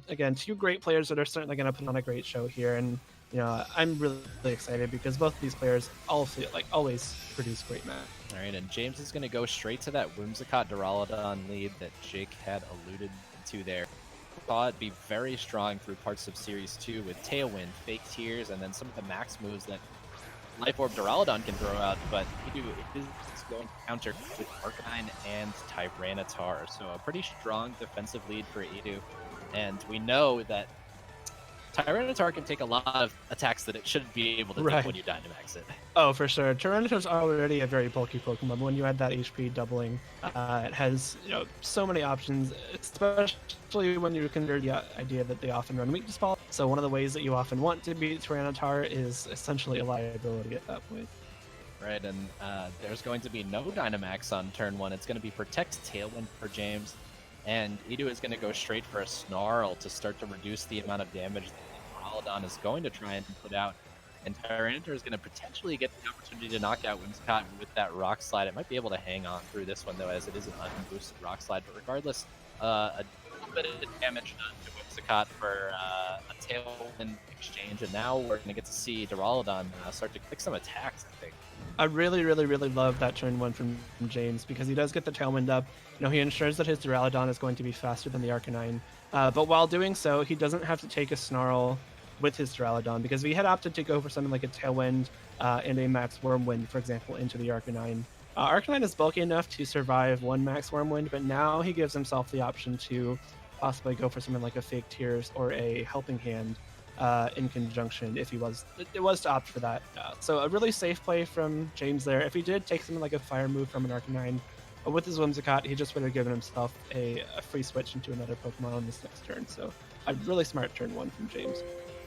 Again, 2 great players that are certainly gonna put on a great show here, and I'm really excited because both of these players always produce great match. All right, and James is going to go straight to that Whimsicott Duraludon lead that Jake had alluded to there. Thought it'd be very strong through parts of Series 2 with Tailwind, Fake Tears, and then some of the max moves that Life Orb Duraludon can throw out, but Edu is going to counter with Arcanine and Tyranitar. So a pretty strong defensive lead for Edu, and we know that Tyranitar can take a lot of attacks that it shouldn't be able to take when you Dynamax it. Oh, for sure. Tyranitar's already a very bulky Pokemon. When you add that HP doubling, it has so many options, especially when you consider the idea that they often run weakness ball. So one of the ways that you often want to beat Tyranitar is essentially a liability at that point. Right, and there's going to be no Dynamax on turn 1. It's going to be Protect Tailwind for James. And Edu is going to go straight for a Snarl to start to reduce the amount of damage that Duraludon is going to try and put out. And Tyranitar is going to potentially get the opportunity to knock out Whimsicott with that Rock Slide. It might be able to hang on through this one, though, as it is an unboosted Rock Slide. But regardless, a little bit of damage done to Whimsicott for a Tailwind exchange. And now we're going to get to see Duraludon start to click some attacks, I think. I really love that turn 1 from James because he does get the Tailwind up. He ensures that his Duraludon is going to be faster than the Arcanine. But while doing so, he doesn't have to take a Snarl with his Duraludon because if he had opted to go for something like a Tailwind and a Max Wormwind, for example, into the Arcanine. Arcanine is bulky enough to survive 1 Max Wormwind, but now he gives himself the option to possibly go for something like a Fake Tears or a Helping Hand in conjunction if it was to opt for that. So a really safe play from James there. If he did take something like a Fire move from an Arcanine with his Whimsicott, he just would have given himself a free switch into another Pokemon on this next turn. So a really smart turn 1 from James.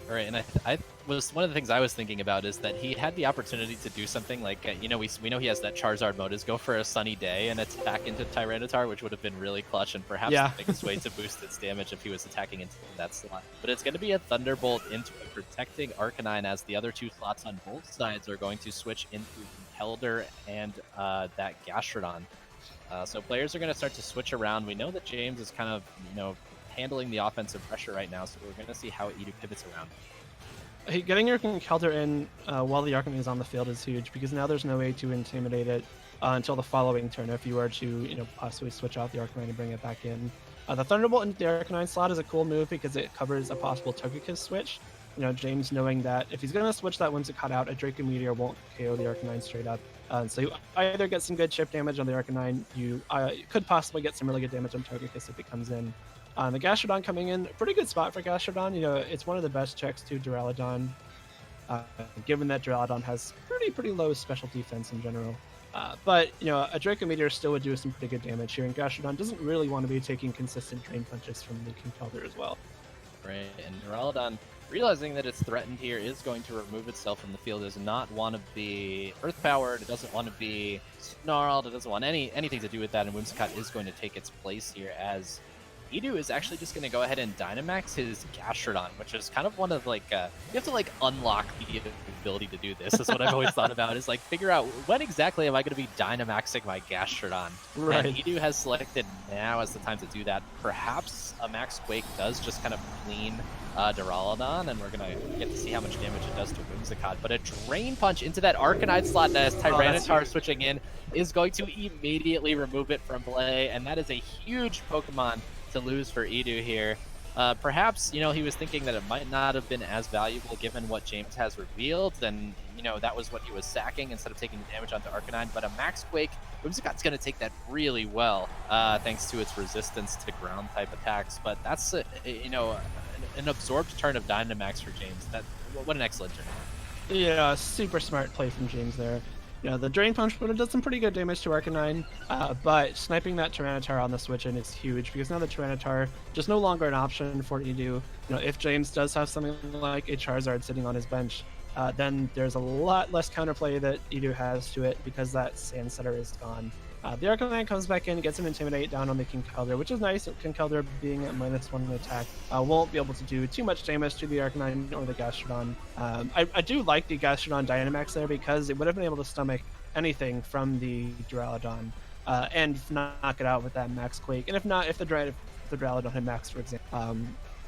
All right, and I was one of the things I was thinking about is that he had the opportunity to do something like we know he has that Charizard mode, is go for a Sunny Day and attack into Tyranitar, which would have been really clutch and perhaps the biggest way to boost its damage if he was attacking into that slot. But it's going to be a Thunderbolt into a protecting Arcanine, as the other 2 slots on both sides are going to switch into Helder and that Gastrodon. So players are going to start to switch around. We know that James is kind of handling the offensive pressure right now, so we're going to see how Edu pivots around. Getting your Kelter in while the Arcanine is on the field is huge because now there's no way to intimidate it until the following turn if you were to possibly switch out the Arcanine and bring it back in. The Thunderbolt into the Arcanine slot is a cool move because it covers a possible Togekiss switch. James knowing that if he's going to switch that Whimsicott out, a Draco Meteor won't KO the Arcanine straight up. So you either get some good chip damage on the Arcanine, you could possibly get some really good damage on Togekiss if it comes in. The Gastrodon coming in, pretty good spot for Gastrodon. It's one of the best checks to Duraludon, given that Duraludon has pretty low special defense in general. But a Draco Meteor still would do some pretty good damage here, and Gastrodon doesn't really want to be taking consistent drain punches from the Kelter as well. Right, and Duraludon, realizing that it's threatened here, is going to remove itself from the field. It does not want to be Earth Powered, it doesn't want to be Snarled, it doesn't want anything to do with that, and Whimsicott is going to take its place here as Edu is actually just going to go ahead and Dynamax his Gastrodon, which is kind of one of you have to unlock the ability to do this. Is what I've always thought about, is figure out when exactly am I going to be Dynamaxing my Gastrodon. Right. And Edu has selected now as the time to do that. Perhaps a Max Quake does just kind of clean Duraludon, and we're going to get to see how much damage it does to Whimsicott. But a Drain Punch into that Arcanine slot as Tyranitar switching in is going to immediately remove it from play, and that is a huge Pokemon to lose for Edu here. Perhaps, he was thinking that it might not have been as valuable given what James has revealed, and, that was what he was sacking instead of taking the damage onto Arcanine. But a Max Quake, Whimsicott's going to take that really well, thanks to its resistance to ground-type attacks. But that's, an an absorbed turn of Dynamax for James. What an excellent turn. Yeah, super smart play from James there. You know, the Drain Punch would have done some pretty good damage to Arcanine, but sniping that Tyranitar on the switch in is huge because now the Tyranitar just no longer an option for Edu. You know, if James does have something like a Charizard sitting on his bench, then there's a lot less counterplay that Edu has to it because that Sand Setter is gone. The Arcanine comes back in, gets an Intimidate down on the Kinkeldurr, which is nice. Kinkeldurr being at -1 attack won't be able to do too much damage to the Arcanine or the Gastrodon. I do like the Gastrodon Dynamax there because it would have been able to stomach anything from the Duraludon and knock it out with that Max Quake. And if not, if the Duraludon had Max, for example,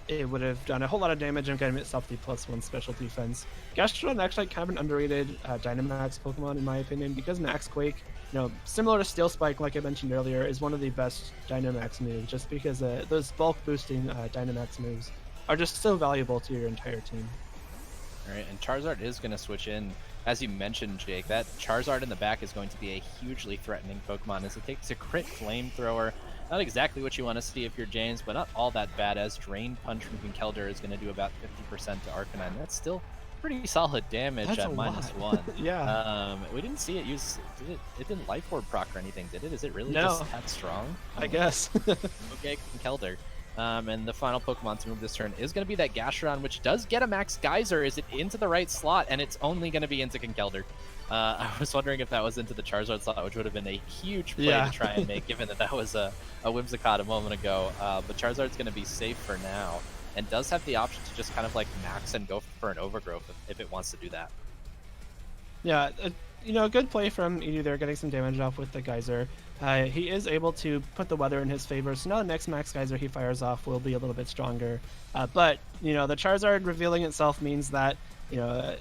it would have done a whole lot of damage and gotten itself the +1 special defense. Gastrodon actually kind of an underrated Dynamax Pokemon in my opinion because Max Quake, you know, similar to Steel Spike, like I mentioned earlier, is one of the best Dynamax moves just because those bulk boosting Dynamax moves are just so valuable to your entire team. All right, and Charizard is going to switch in. As you mentioned, Jake, that Charizard in the back is going to be a hugely threatening Pokemon as it takes a crit Flamethrower. Not exactly what you want to see if you're James, but not all that bad, as Drain Punch from Kinkeldurr is going to do about 50% to Arcanine. That's still pretty solid damage. That's at -1. Yeah. We didn't see it use. It didn't Life Orb proc or anything, did it? Is it really No. just that strong? I guess. Okay, Kinkeldurr. And the final Pokemon to move this turn is going to be that Gastrodon, which does get a Max Geyser. Is it into the right slot? And it's only going to be into Kinkeldurr. I was wondering if that was into the Charizard slot, which would have been a huge play to try and make, given that was a Whimsicott a moment ago. But Charizard's going to be safe for now, and does have the option to just kind of like max and go for an Overgrowth if it wants to do that. Yeah, you know, good play from Edu there, getting some damage off with the Geyser. He is able to put the weather in his favor, so now the next Max Geyser he fires off will be a little bit stronger. But, you know, the Charizard revealing itself means that, you know,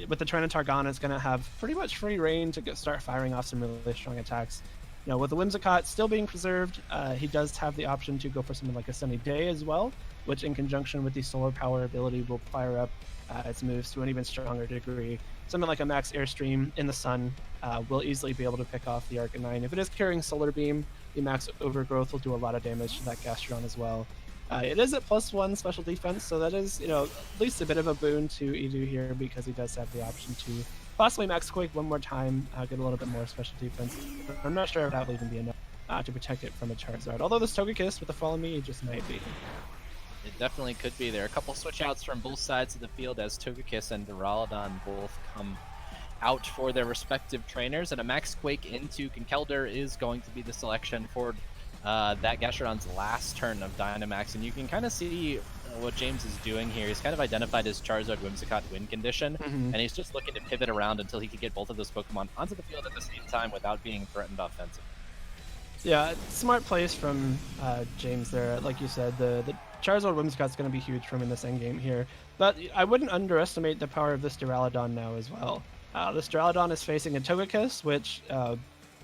with the Tyranitar gone, it's going to have pretty much free reign to start firing off some really strong attacks. You know, with the Whimsicott still being preserved, he does have the option to go for something like a Sunny Day as well, which in conjunction with the Solar Power ability will fire up its moves to an even stronger degree. Something like a Max Airstream in the sun will easily be able to pick off the Arcanine. If it is carrying Solar Beam, the Max Overgrowth will do a lot of damage to that Gastrodon as well. It is at +1 special defense, so that is, you know, at least a bit of a boon to Edu here because he does have the option to possibly Max Quake one more time, get a little bit more special defense. I'm not sure if that will even be enough to protect it from a Charizard. Although this Togekiss with the Follow Me just might be. It definitely could be. There are a couple switch outs from both sides of the field as Togekiss and Duraludon both come out for their respective trainers, and a Max Quake into Kinkeldurr is going to be the selection for that Gastrodon's last turn of Dynamax, and you can kind of see what James is doing here. He's kind of identified his Charizard Whimsicott win condition, and he's just looking to pivot around until he can get both of those Pokemon onto the field at the same time without being threatened offensively. Yeah, smart plays from James there. Like you said, the Charizard Whimsicott's going to be huge for him in this endgame here, but I wouldn't underestimate the power of this Duraludon now as well. This Duraludon is facing a Togekiss, which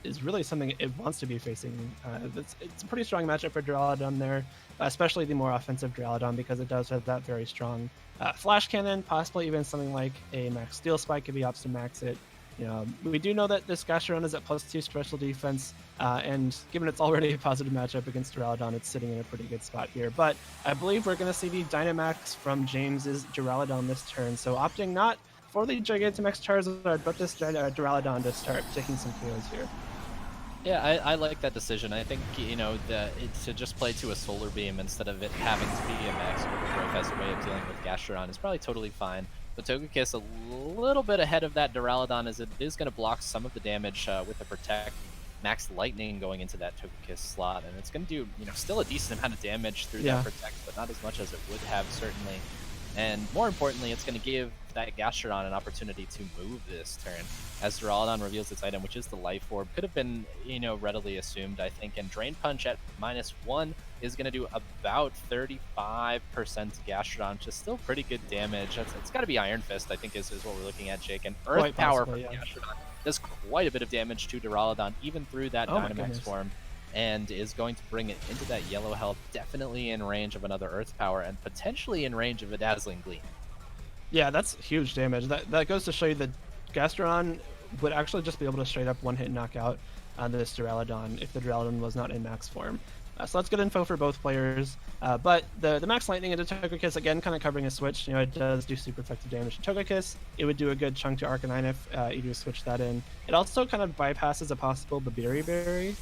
is really something it wants to be facing. It's a pretty strong matchup for Duraludon there, especially the more offensive Duraludon because it does have that very strong Flash Cannon, possibly even something like a Max Steel Spike if he opts to max it. You know, we do know that this Gastrodon is at +2 special defense, and given it's already a positive matchup against Duraludon, it's sitting in a pretty good spot here. But I believe we're going to see the Dynamax from James's Duraludon this turn, so opting not for the Gigantamax Charizard, but this Duraludon to start taking some KOs here. Yeah, I like that decision. I think, you know, to just play to a Solar Beam instead of it having to be a Max Overgrowth as a way of dealing with Gastrodon is probably totally fine. But Togekiss a little bit ahead of that Duraludon, as it is going to block some of the damage with the Protect. Max Lightning going into that Togekiss slot, and it's going to do, you know, still a decent amount of damage through that Protect, but not as much as it would have, certainly. And more importantly, it's going to give that Gastrodon an opportunity to move this turn, as Duraludon reveals its item, which is the Life Orb. Could have been, you know, readily assumed, I think. And Drain Punch at -1 is going to do about 35% Gastrodon, which is still pretty good damage. It's got to be Iron Fist, I think, is what we're looking at, Jake. And Earth Power from Gastrodon does quite a bit of damage to Duraludon, even through that Dynamax form, and is going to bring it into that yellow health, definitely in range of another Earth Power, and potentially in range of a Dazzling Gleam. Yeah, that's huge damage. That goes to show you that Gastrodon would actually just be able to straight up one-hit knockout on this Duraludon if the Duraludon was not in max form. So that's good info for both players. But the Max Lightning into Togekiss, again, kind of covering a switch. It does do super effective damage to Togekiss. It would do a good chunk to Arcanine if Edu switched that in. It also kind of bypasses a possible Babiri Berry,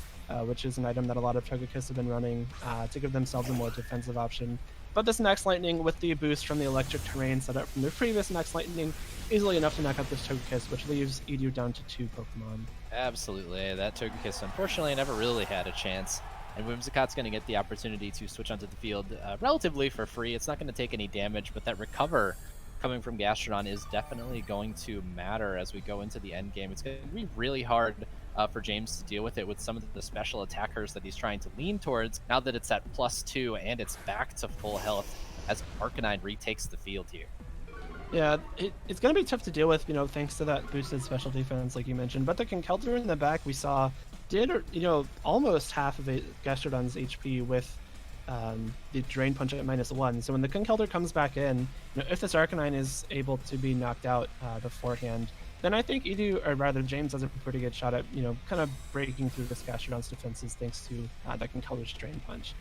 which is an item that a lot of Togekiss have been running to give themselves a more defensive option. But this Max Lightning, with the boost from the electric terrain set up from their previous Max Lightning, easily enough to knock out this Togekiss, which leaves Edu down to 2 Pokemon. Absolutely. That Togekiss, unfortunately, never really had a chance. And Whimsicott's going to get the opportunity to switch onto the field relatively for free. It's not going to take any damage, but that recover coming from Gastrodon is definitely going to matter as we go into the end game. It's going to be really hard for James to deal with it with some of the special attackers that he's trying to lean towards now that it's at +2 and it's back to full health as Arcanine retakes the field here. Yeah, it's going to be tough to deal with, thanks to that boosted special defense, like you mentioned. But the Conkeldurr in the back we saw did, almost half of Gastrodon's HP with the Drain Punch at -1. So when the Conkeldurr comes back in, if this Arcanine is able to be knocked out beforehand, then I think Edu, or rather James, has a pretty good shot at, kind of breaking through this Gastrodon's defenses thanks to that Conkeldurr's Drain Punch.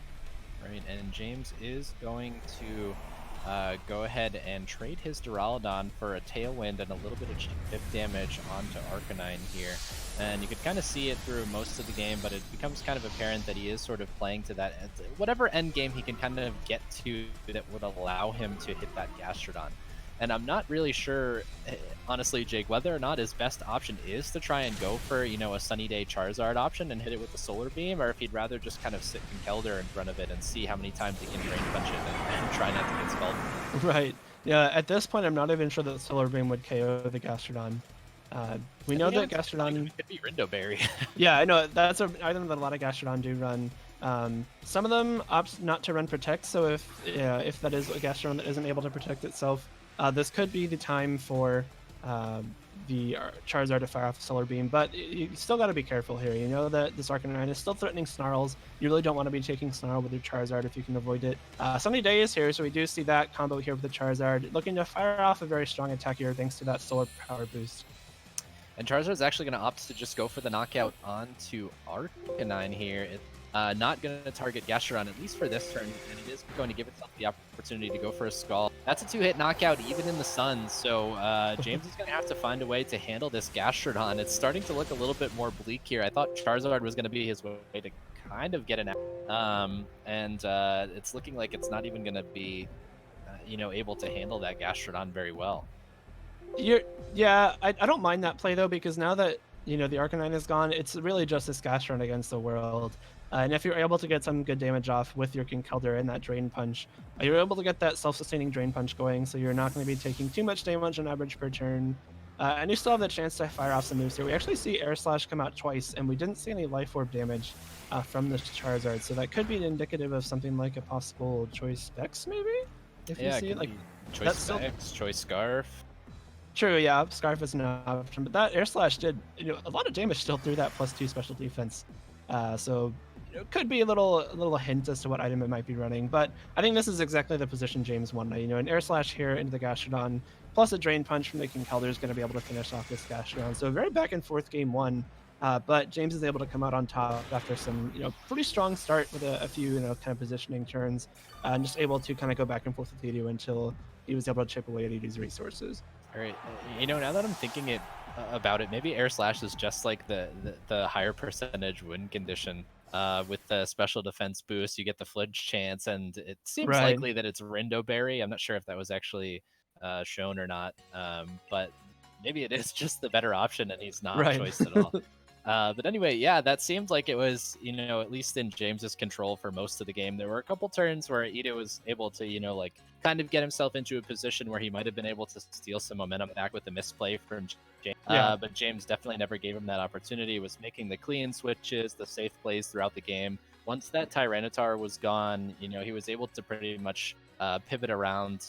Right, and James is going to go ahead and trade his Duraludon for a Tailwind and a little bit of chip damage onto Arcanine here. And you could kind of see it through most of the game, but it becomes kind of apparent that he is sort of playing to that, whatever end game he can kind of get to that would allow him to hit that Gastrodon. And I'm not really sure, honestly, Jake, whether or not his best option is to try and go for, a Sunny Day Charizard option and hit it with the Solar Beam, or if he'd rather just kind of sit Conkeldurr in front of it and see how many times he can Drain Punch it and try not to get Scald. Right. Yeah, at this point, I'm not even sure that Solar Beam would KO the Gastrodon. We know that Gastrodon... It could be Rindo Berry. Yeah, I know. That's an item that a lot of Gastrodon do run. Some of them opt not to run Protect, so if that is a Gastrodon that isn't able to protect itself, this could be the time for the Charizard to fire off the Solar Beam, but you still got to be careful here. You know that this Arcanine is still threatening Snarls. You really don't want to be taking Snarl with your Charizard if you can avoid it. Sunny Day is here, so we do see that combo here with the Charizard, looking to fire off a very strong attack here thanks to that Solar Power boost. And Charizard's actually going to opt to just go for the knockout onto Arcanine here. It's not going to target Gastrodon, at least for this turn, and it is going to give itself the opportunity to go for a Scald. That's a 2-hit knockout even in the sun, so James is going to have to find a way to handle this Gastrodon. It's starting to look a little bit more bleak here. I thought Charizard was going to be his way to kind of get an out, and it's looking like it's not even going to be able to handle that Gastrodon very well. Yeah, I don't mind that play though, because now that the Arcanine is gone, it's really just this Gastrodon against the world. And if you're able to get some good damage off with your Conkeldurr and that Drain Punch, you're able to get that self-sustaining Drain Punch going, so you're not going to be taking too much damage on average per turn. And you still have the chance to fire off some moves here. We actually see Air Slash come out twice, and we didn't see any Life Orb damage from this Charizard, so that could be indicative of something like a possible Choice Specs, maybe? If you see it, like Choice Specs, Choice Scarf. True, yeah, Scarf is an option, but that Air Slash did a lot of damage still through that +2 special defense. So it could be a little hint as to what item it might be running, but I think this is exactly the position James wanted. An Air Slash here into the Gastrodon, plus a Drain Punch from the Conkeldurr is going to be able to finish off this Gastrodon. So very back and forth game one, but James is able to come out on top after some pretty strong start with a few kind of positioning turns, and just able to kind of go back and forth with Edu until he was able to chip away at Edu's resources. All right, now that I'm thinking about it, maybe Air Slash is just like the higher percentage win condition. With the special defense boost, you get the flinch chance, and it seems likely that it's Rindo Berry. I'm not sure if that was actually shown or not, but maybe it is just the better option, and he's not choiced at all. But anyway, yeah, that seemed like it was, at least in James's control for most of the game. There were a couple turns where Edu was able to, kind of get himself into a position where he might have been able to steal some momentum back with the misplay from James. But James definitely never gave him that opportunity. Was making the clean switches, the safe plays throughout the game. Once that Tyranitar was gone, he was able to pretty much pivot around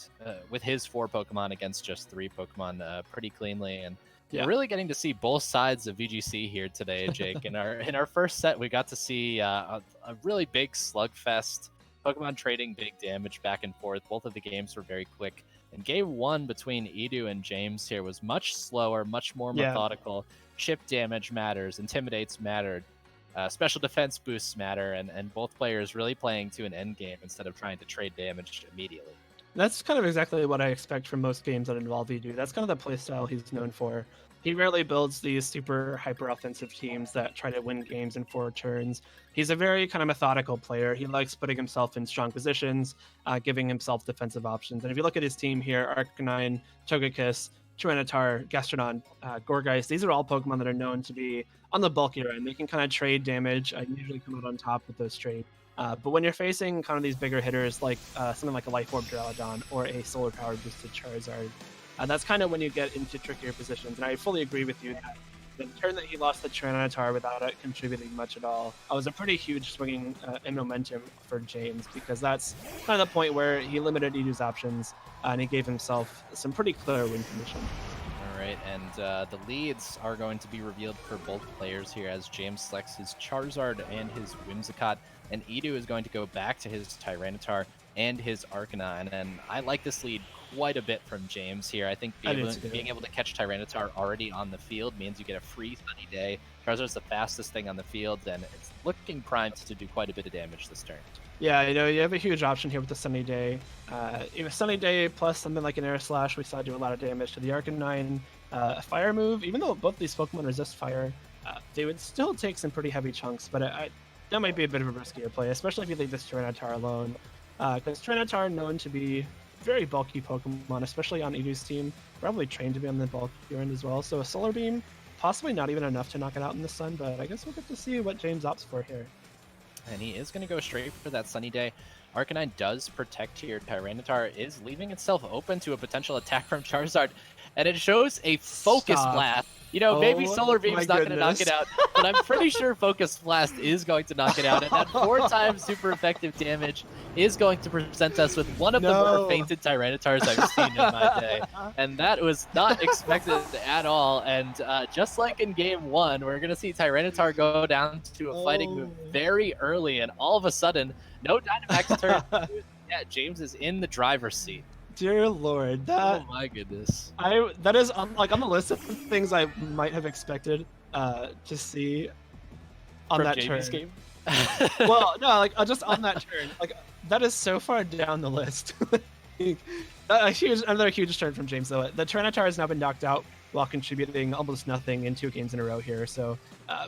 with his 4 Pokemon against just 3 Pokemon pretty cleanly. And we're really getting to see both sides of VGC here today, Jake. In our first set, we got to see a really big slugfest, Pokemon trading big damage back and forth. Both of the games were very quick. And game 1 between Edu and James here was much slower, much more methodical. Chip damage matters, intimidates mattered. special defense boosts matter, and both players really playing to an end game instead of trying to trade damage immediately. That's kind of exactly what I expect from most games that involve Edu. That's kind of the playstyle he's known for. He rarely builds these super hyper offensive teams that try to win games in 4 turns. He's a very kind of methodical player. He likes putting himself in strong positions, giving himself defensive options. And if you look at his team here, Arcanine, Togekiss, Tyranitar, Gastrodon, Gourgeist, these are all Pokemon that are known to be on the bulkier end. They can kind of trade damage, usually come out on top with those trades. But when you're facing kind of these bigger hitters like something like a Life Orb Duraludon or a Solar Power boosted Charizard, that's kind of when you get into trickier positions. And I fully agree with you that the turn that he lost the Tyranitar without it contributing much at all was a pretty huge swinging in momentum for James, because that's kind of the point where he limited Edu's options and he gave himself some pretty clear win conditions. All right, and the leads are going to be revealed for both players here as James selects his Charizard and his Whimsicott, and Edu is going to go back to his Tyranitar and his Arcanine. And I like this lead quite a bit from James here. I think being able to catch Tyranitar already on the field means you get a free Sunny Day. Charizard's the fastest thing on the field, and it's looking primed to do quite a bit of damage this turn. Yeah, you have a huge option here with the Sunny Day. Sunny Day plus something like an Air Slash, we saw do a lot of damage to the Arcanine. A Fire move, even though both these Pokemon resist Fire, they would still take some pretty heavy chunks, but that might be a bit of a riskier play, especially if you leave this Tyranitar alone. Because Tyranitar known to be very bulky Pokemon, especially on Edu's team, probably trained to be on the bulkier end as well. So a Solar Beam, possibly not even enough to knock it out in the sun, but I guess we'll get to see what James opts for here. And he is going to go straight for that Sunny Day. Arcanine does protect here. Tyranitar is leaving itself open to a potential attack from Charizard, and it shows a Focus Blast. You know, maybe Solar Beam's not going to knock it out, but I'm pretty sure Focus Blast is going to knock it out, and that 4 times super effective damage is going to present us with one of the more fainted Tyranitars I've seen in my day. And that was not expected at all, and just like in Game 1, we're going to see Tyranitar go down to a fighting move very early, and all of a sudden, no Dynamax turn. Yeah, James is in the driver's seat. Dear Lord, that oh my goodness! That is on the list of things I might have expected to see on from that Jamie's turn. Game. Well, no, just on that turn, that is so far down the list. Another huge turn from James, though. The Tyranitar has now been knocked out while contributing almost nothing in 2 games in a row here. So,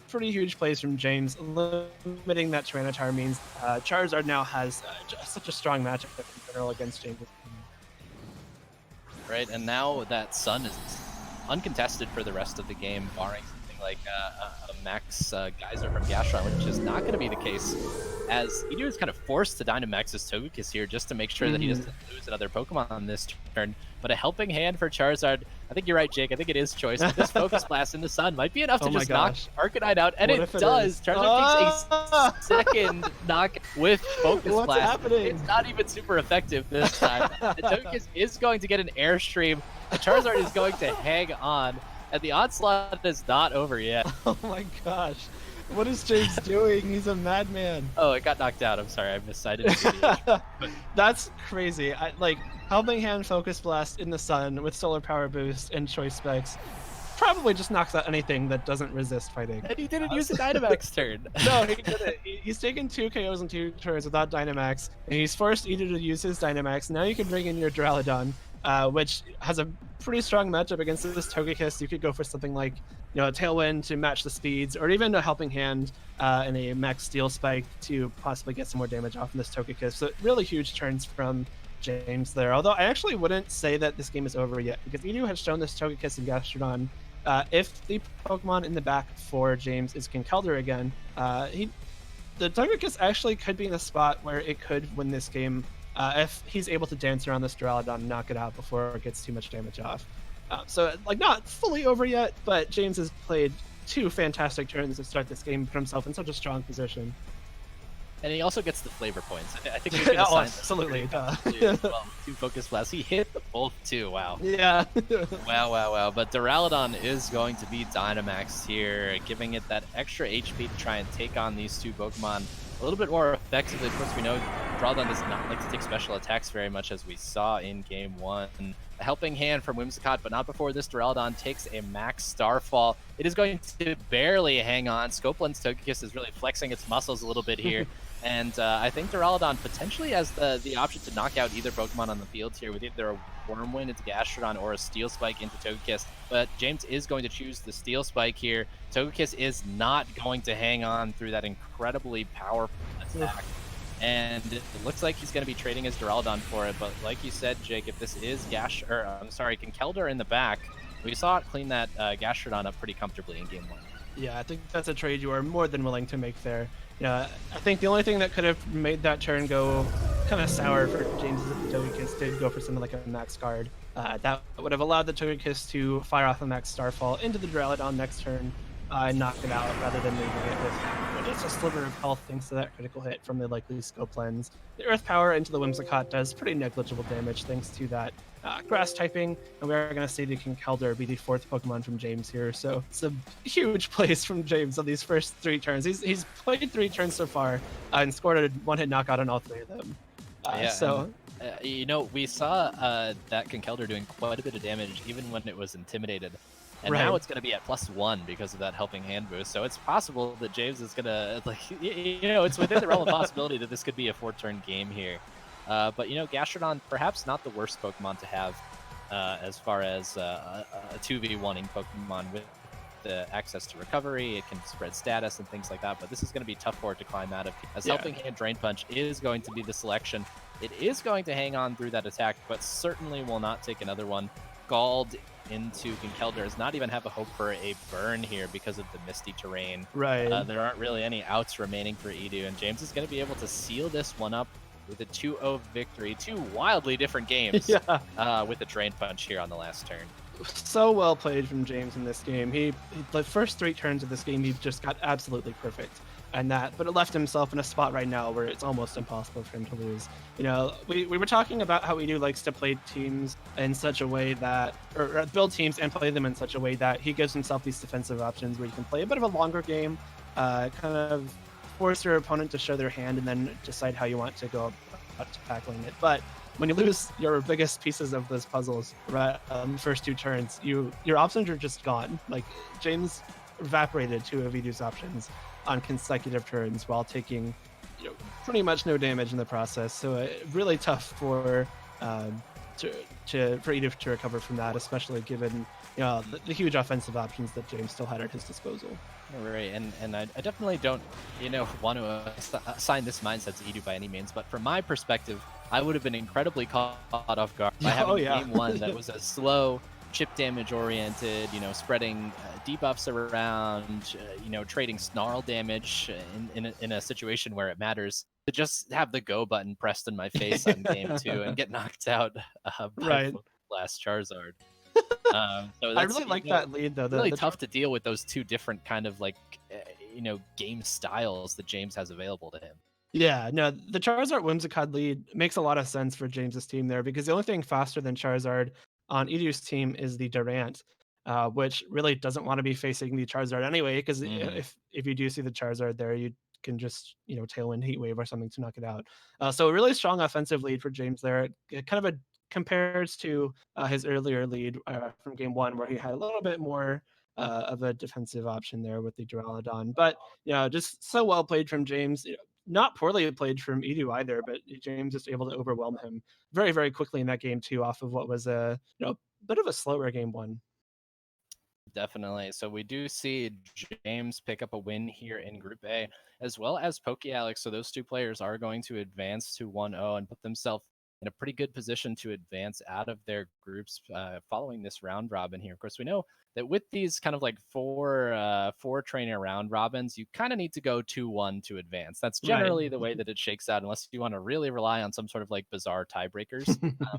pretty huge plays from James. Limiting that Tyranitar means Charizard now has such a strong matchup in general against James. Right, and now that Sun is uncontested for the rest of the game, barring something like a Max Geyser from Gastron, which is not going to be the case, as Edu is kind of forced to Dynamax his Togekiss here just to make sure that he doesn't lose another Pokemon on this turn. But a helping hand for Charizard. I think you're right, Jake. I think it is choice. But this Focus Blast in the sun might be enough to just knock Arcanine out, and it does. Charizard takes a second knock with Focus Blast. What's happening? It's not even super effective this time. The Togekiss is going to get an Airstream. The Charizard is going to hang on, and the onslaught is not over yet. Oh my gosh. What is James doing? He's a madman. Oh, it got knocked out. I'm sorry. I missed. I didn't see the That's crazy. Helping Hand Focus Blast in the sun with Solar Power Boost and Choice Specs probably just knocks out anything that doesn't resist fighting. And he didn't use a Dynamax turn. No, he didn't. He's taken 2 KOs in 2 turns without Dynamax, and he's forced Edu to use his Dynamax. Now you can bring in your Duraludon, which has a pretty strong matchup against this Togekiss. You could go for something like, a Tailwind to match the speeds, or even a Helping Hand and a Max Steel Spike to possibly get some more damage off in this Togekiss. So really huge turns from James there. Although I actually wouldn't say that this game is over yet, because Edu has shown this Togekiss and Gastrodon. If the Pokemon in the back for James is Conkeldurr again, the Togekiss actually could be in a spot where it could win this game if he's able to dance around this Duraludon and knock it out before it gets too much damage off. So, not fully over yet, but James has played 2 fantastic turns to start this game, put himself in such a strong position. And he also gets the flavor points. I think we should assign absolutely. Well, 2 Focus Blasts. He hit both too. Wow. Yeah. Wow. But Duraludon is going to be Dynamax here, giving it that extra HP to try and take on these 2 Pokemon. a little bit more effectively. Of course, we know Duraludon does not like to take special attacks very much, as we saw in game 1. A helping hand from Whimsicott, but not before this Duraludon takes a max Starfall. It is going to barely hang on. Scopeland's Togekiss is really flexing its muscles a little bit here. And I think Duraludon potentially has the option to knock out either Pokemon on the field here with either a Wormwind into Gastrodon or a Steel Spike into Togekiss. But James is going to choose the Steel Spike here. Togekiss is not going to hang on through that incredibly powerful attack. And it looks like he's going to be trading his Duraludon for it. But like you said, Jake, if this is Conkeldurr in the back, we saw it clean that Gastrodon up pretty comfortably in game 1. Yeah, I think that's a trade you are more than willing to make there. Yeah, I think the only thing that could have made that turn go kind of sour for James is if the Togekiss did go for something like a Max Guard. That would have allowed the Togekiss to fire off a Max Starfall into the Duraludon next turn and knock it out rather than leaving it with just a sliver of health thanks to that critical hit from the likely Scope Lens. The Earth Power into the Whimsicott does pretty negligible damage thanks to that grass typing, and we're going to see the Conkeldurr be the 4th Pokemon from James here. So it's a huge plays from James on these first 3 turns. He's played 3 turns so far and scored a one-hit knockout on all 3 of them. We saw that Conkeldurr doing quite a bit of damage even when it was intimidated. And right. Now it's going to be at +1 because of that helping hand boost. So it's possible that James is going to, it's within the realm of possibility that this could be a 4-turn game here. But, Gastrodon, perhaps not the worst Pokemon to have as far as a 2v1ing Pokemon with the access to recovery. It can spread status and things like that. But this is going to be tough for it to climb out of. As Helping Hand Drain Punch is going to be the selection. It is going to hang on through that attack, but certainly will not take another one. Scald into Conkeldurr does not even have a hope for a burn here because of the misty terrain. Right. There aren't really any outs remaining for Edu, and James is going to be able to seal this one up with a 2-0 victory. 2 wildly different games with the Drain Punch here on the last turn. So well played from James in this game. He the first 3 turns of this game, he just got absolutely perfect. But it left himself in a spot right now where it's almost impossible for him to lose. We were talking about how Edu likes to play teams in such a way that, or build teams and play them in such a way that he gives himself these defensive options where you can play a bit of a longer game, kind of force your opponent to show their hand and then decide how you want to go about tackling it. But when you lose your biggest pieces of those puzzles right the first 2 turns, your options are just gone. Like James evaporated 2 of Edu's options on consecutive turns while taking pretty much no damage in the process. So really tough for Edu to recover from that, especially given the huge offensive options that James still had at his disposal. Right, and I definitely don't want to assign this mindset to Edu by any means, but from my perspective, I would have been incredibly caught off guard by having game 1 that was a slow, chip damage oriented, spreading debuffs around, trading snarl damage in a situation where it matters, to just have the go button pressed in my face on game 2 and get knocked out by last Charizard. So that's, I really like that lead though. Really tough to deal with those 2 different kind of game styles that James has available to him. Yeah, no, the Charizard Whimsicott lead makes a lot of sense for James's team there because the only thing faster than Charizard on Edu's team is the Durant, which really doesn't want to be facing the Charizard anyway, because if you do see the Charizard there, you can just Tailwind Heat Wave or something to knock it out. So a really strong offensive lead for James there. It kind of compares to his earlier lead from game 1 where he had a little bit more of a defensive option there with the Duraludon. But just so well played from James. Not poorly played from Edu either, but James is able to overwhelm him very, very quickly in that game 2 off of what was a bit of a slower game 1. Definitely. So we do see James pick up a win here in Group A, as well as PokeAlex. So those 2 players are going to advance to 1-0 and put themselves in a pretty good position to advance out of their groups following this round robin here. Of course, we know that with these kind of like four trainer round robins, you kind of need to go 2-1 to advance. That's generally the way that it shakes out, unless you want to really rely on some sort of like bizarre tiebreakers.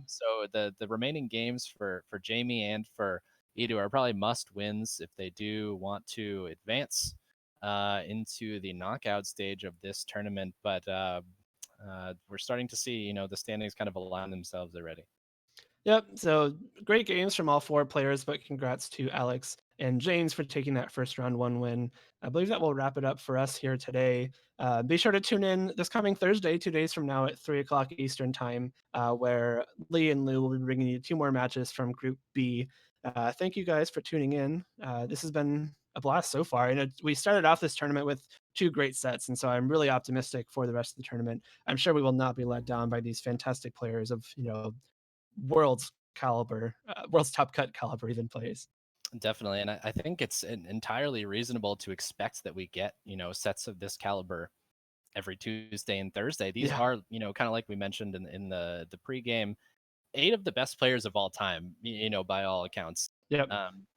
So the remaining games for Jamie and for Edu are probably must wins if they do want to advance into the knockout stage of this tournament. But we're starting to see, the standings kind of align themselves already. Yep. So great games from all 4 players, but congrats to Alex and James for taking that first round 1 win. I believe that will wrap it up for us here today. Be sure to tune in this coming Thursday, 2 days from now at 3 o'clock Eastern Time, where Lee and Lou will be bringing you 2 more matches from Group B. Thank you guys for tuning in. This has been a blast so far. And we started off this tournament with 2 great sets, and so I'm really optimistic for the rest of the tournament. I'm sure we will not be let down by these fantastic players of, world's caliber, world's top cut caliber even plays. Definitely. And I think it's entirely reasonable to expect that we get, sets of this caliber every Tuesday and Thursday. These Yeah. are, kind of like we mentioned in the pregame, 8 of the best players of all time, by all accounts. Yep.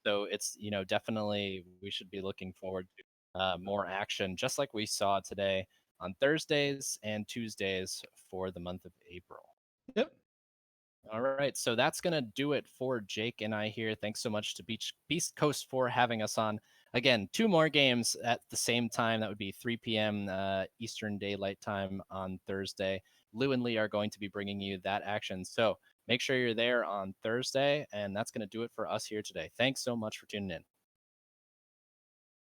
So it's, definitely we should be looking forward to more action, just like we saw today on Thursdays and Tuesdays for the month of April. Yep. All right, so that's gonna do it for Jake and I here. Thanks so much to Beastcoast for having us on. Again, 2 more games at the same time. That would be 3 p.m. Eastern Daylight Time on Thursday. Lou and Lee are going to be bringing you that action. So make sure you're there on Thursday, and that's gonna do it for us here today. Thanks so much for tuning in.